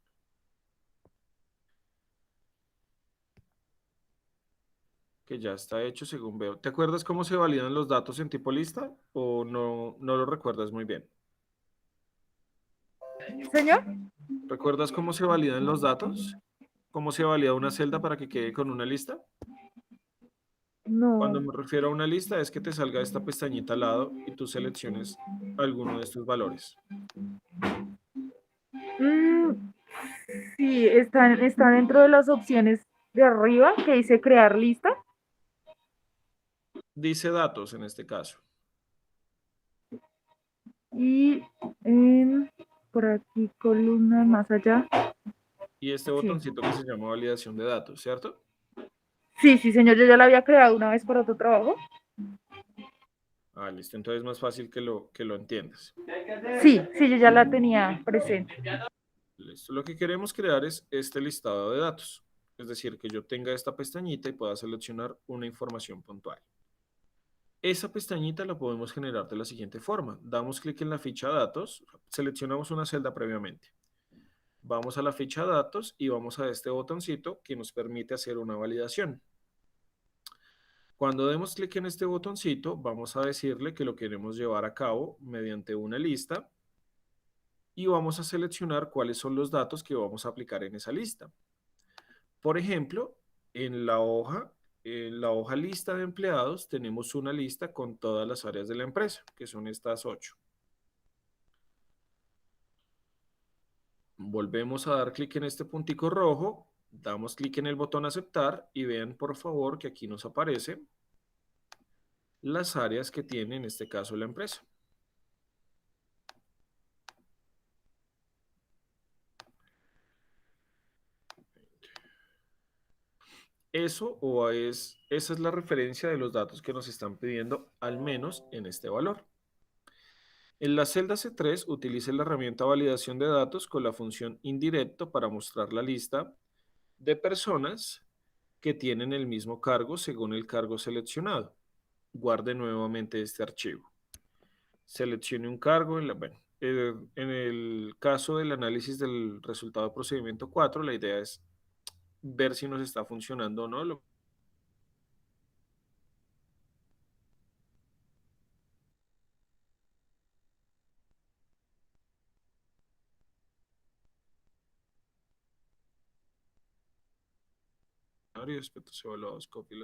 Que ya está hecho según veo. ¿Te acuerdas cómo se validan los datos en tipo lista o no lo recuerdas muy bien? Señor, ¿Recuerdas cómo se validan los datos? ¿Cómo se valida una celda para que quede con una lista? Cuando no. me refiero a una lista es que te salga esta pestañita al lado y tú selecciones alguno de estos valores. Mm, sí, está dentro de las opciones de arriba que dice crear lista. Dice datos en este caso. Y por aquí, columna más allá. Y este Sí. botoncito que se llama validación de datos, ¿cierto? Sí, sí, señor, yo ya la había creado una vez por otro trabajo. Ah, listo. Entonces es más fácil que lo entiendas. Sí, sí, yo ya la tenía presente. Listo. Lo que queremos crear es este listado de datos. Es decir, que yo tenga esta pestañita y pueda seleccionar una información puntual. Esa pestañita la podemos generar de la siguiente forma. Damos clic en la ficha datos, seleccionamos una celda previamente. Vamos a la ficha datos y vamos a este botoncito que nos permite hacer una validación. Cuando demos clic en este botoncito, vamos a decirle que lo queremos llevar a cabo mediante una lista y vamos a seleccionar cuáles son los datos que vamos a aplicar en esa lista. Por ejemplo, en la hoja lista de empleados tenemos una lista con todas las áreas de la empresa, que son estas 8. Volvemos a dar clic en este puntico rojo, damos clic en el botón aceptar y vean por favor que aquí nos aparece las áreas que tiene en este caso la empresa. Esa es la referencia de los datos que nos están pidiendo, al menos en este valor. En la celda C3 utilice la herramienta validación de datos con la función indirecto para mostrar la lista de personas que tienen el mismo cargo según el cargo seleccionado. Guarde nuevamente este archivo. Seleccione un cargo. Bueno, En el caso del análisis del resultado del procedimiento 4, la idea es ver si nos está funcionando o no. Aspectos evaluados, copy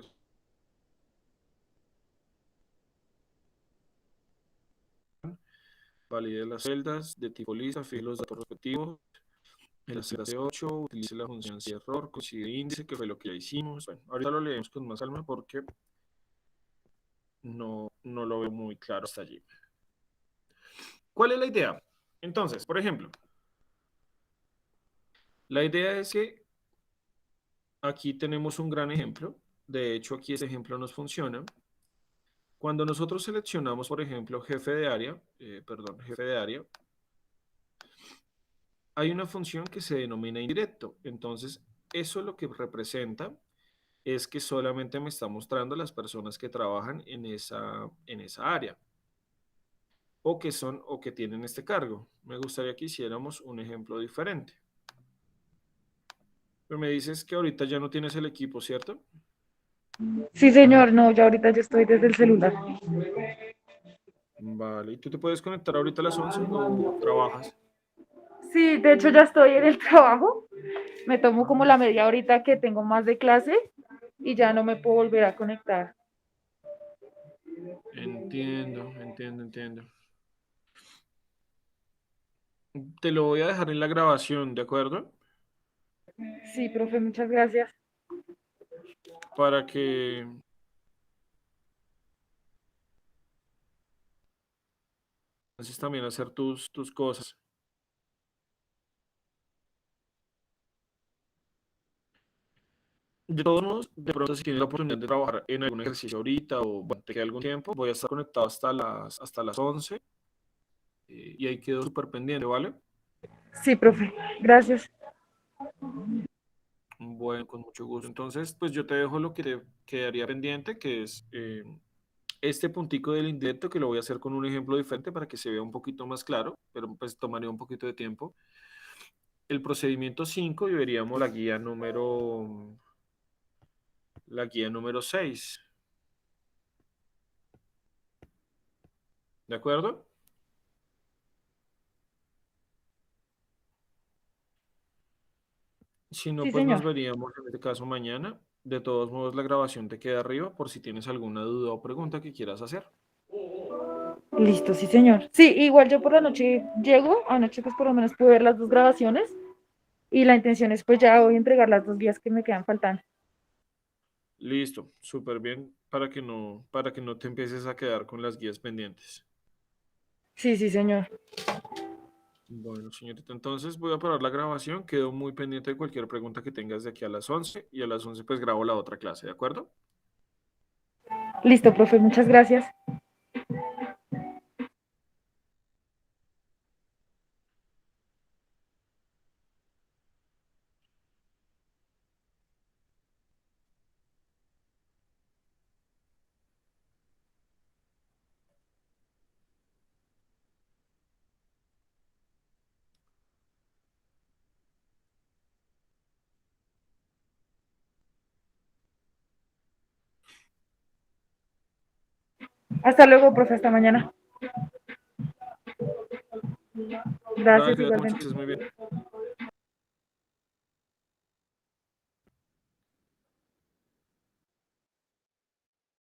valide las celdas de tipo lista, fije los datos respectivos. En la celda C8, utilice la función si error, consigue índice, que fue lo que ya hicimos. Bueno, ahorita lo leemos con más calma porque no lo veo muy claro hasta allí. ¿Cuál es la idea? Entonces, por ejemplo, la idea es que aquí tenemos un gran ejemplo. De hecho, aquí ese ejemplo nos funciona. Cuando nosotros seleccionamos, por ejemplo, jefe de área, hay una función que se denomina indirecto. Entonces, eso lo que representa es que solamente me está mostrando las personas que trabajan en esa área o que tienen este cargo. Me gustaría que hiciéramos un ejemplo diferente. Pero me dices que ahorita ya no tienes el equipo, ¿cierto? Sí, señor, no, ya ahorita yo estoy desde el celular. Vale, ¿y tú te puedes conectar ahorita a las 11 o trabajas? Sí, de hecho ya estoy en el trabajo. Me tomo como la media horita que tengo más de clase y ya no me puedo volver a conectar. Entiendo. Te lo voy a dejar en la grabación, ¿de acuerdo? Sí, profe, muchas gracias. Para que puedas también hacer tus cosas. De todos modos, de pronto si tienes la oportunidad de trabajar en algún ejercicio ahorita o bueno, te queda algún tiempo, voy a estar conectado hasta las 11 y ahí quedo súper pendiente, ¿vale? Sí, profe, gracias. Bueno, con mucho gusto. Entonces, pues yo te dejo lo que te quedaría pendiente, que es este puntico del indirecto, que lo voy a hacer con un ejemplo diferente para que se vea un poquito más claro, pero pues tomaría un poquito de tiempo. El procedimiento 5 y veríamos la guía número 6. ¿De acuerdo? Si no, Sí, pues nos señor. veríamos en este caso mañana. De todos modos, la grabación te queda arriba por si tienes alguna duda o pregunta que quieras hacer. Listo, sí, señor. Sí, igual yo por la noche llego, anoche pues por lo menos pude ver las dos grabaciones y la intención es pues ya hoy entregar las dos vías que me quedan faltando. Listo, súper bien para que no te empieces a quedar con las guías pendientes. Sí, sí, señor. Bueno, señorita, entonces voy a parar la grabación. Quedo muy pendiente de cualquier pregunta que tengas de aquí a las 11 y a las 11 pues grabo la otra clase, ¿de acuerdo? Listo, profe, muchas gracias. Hasta luego, profe, hasta mañana. Dale, Gracias cuídate mucho, que igualmente. estés muy bien.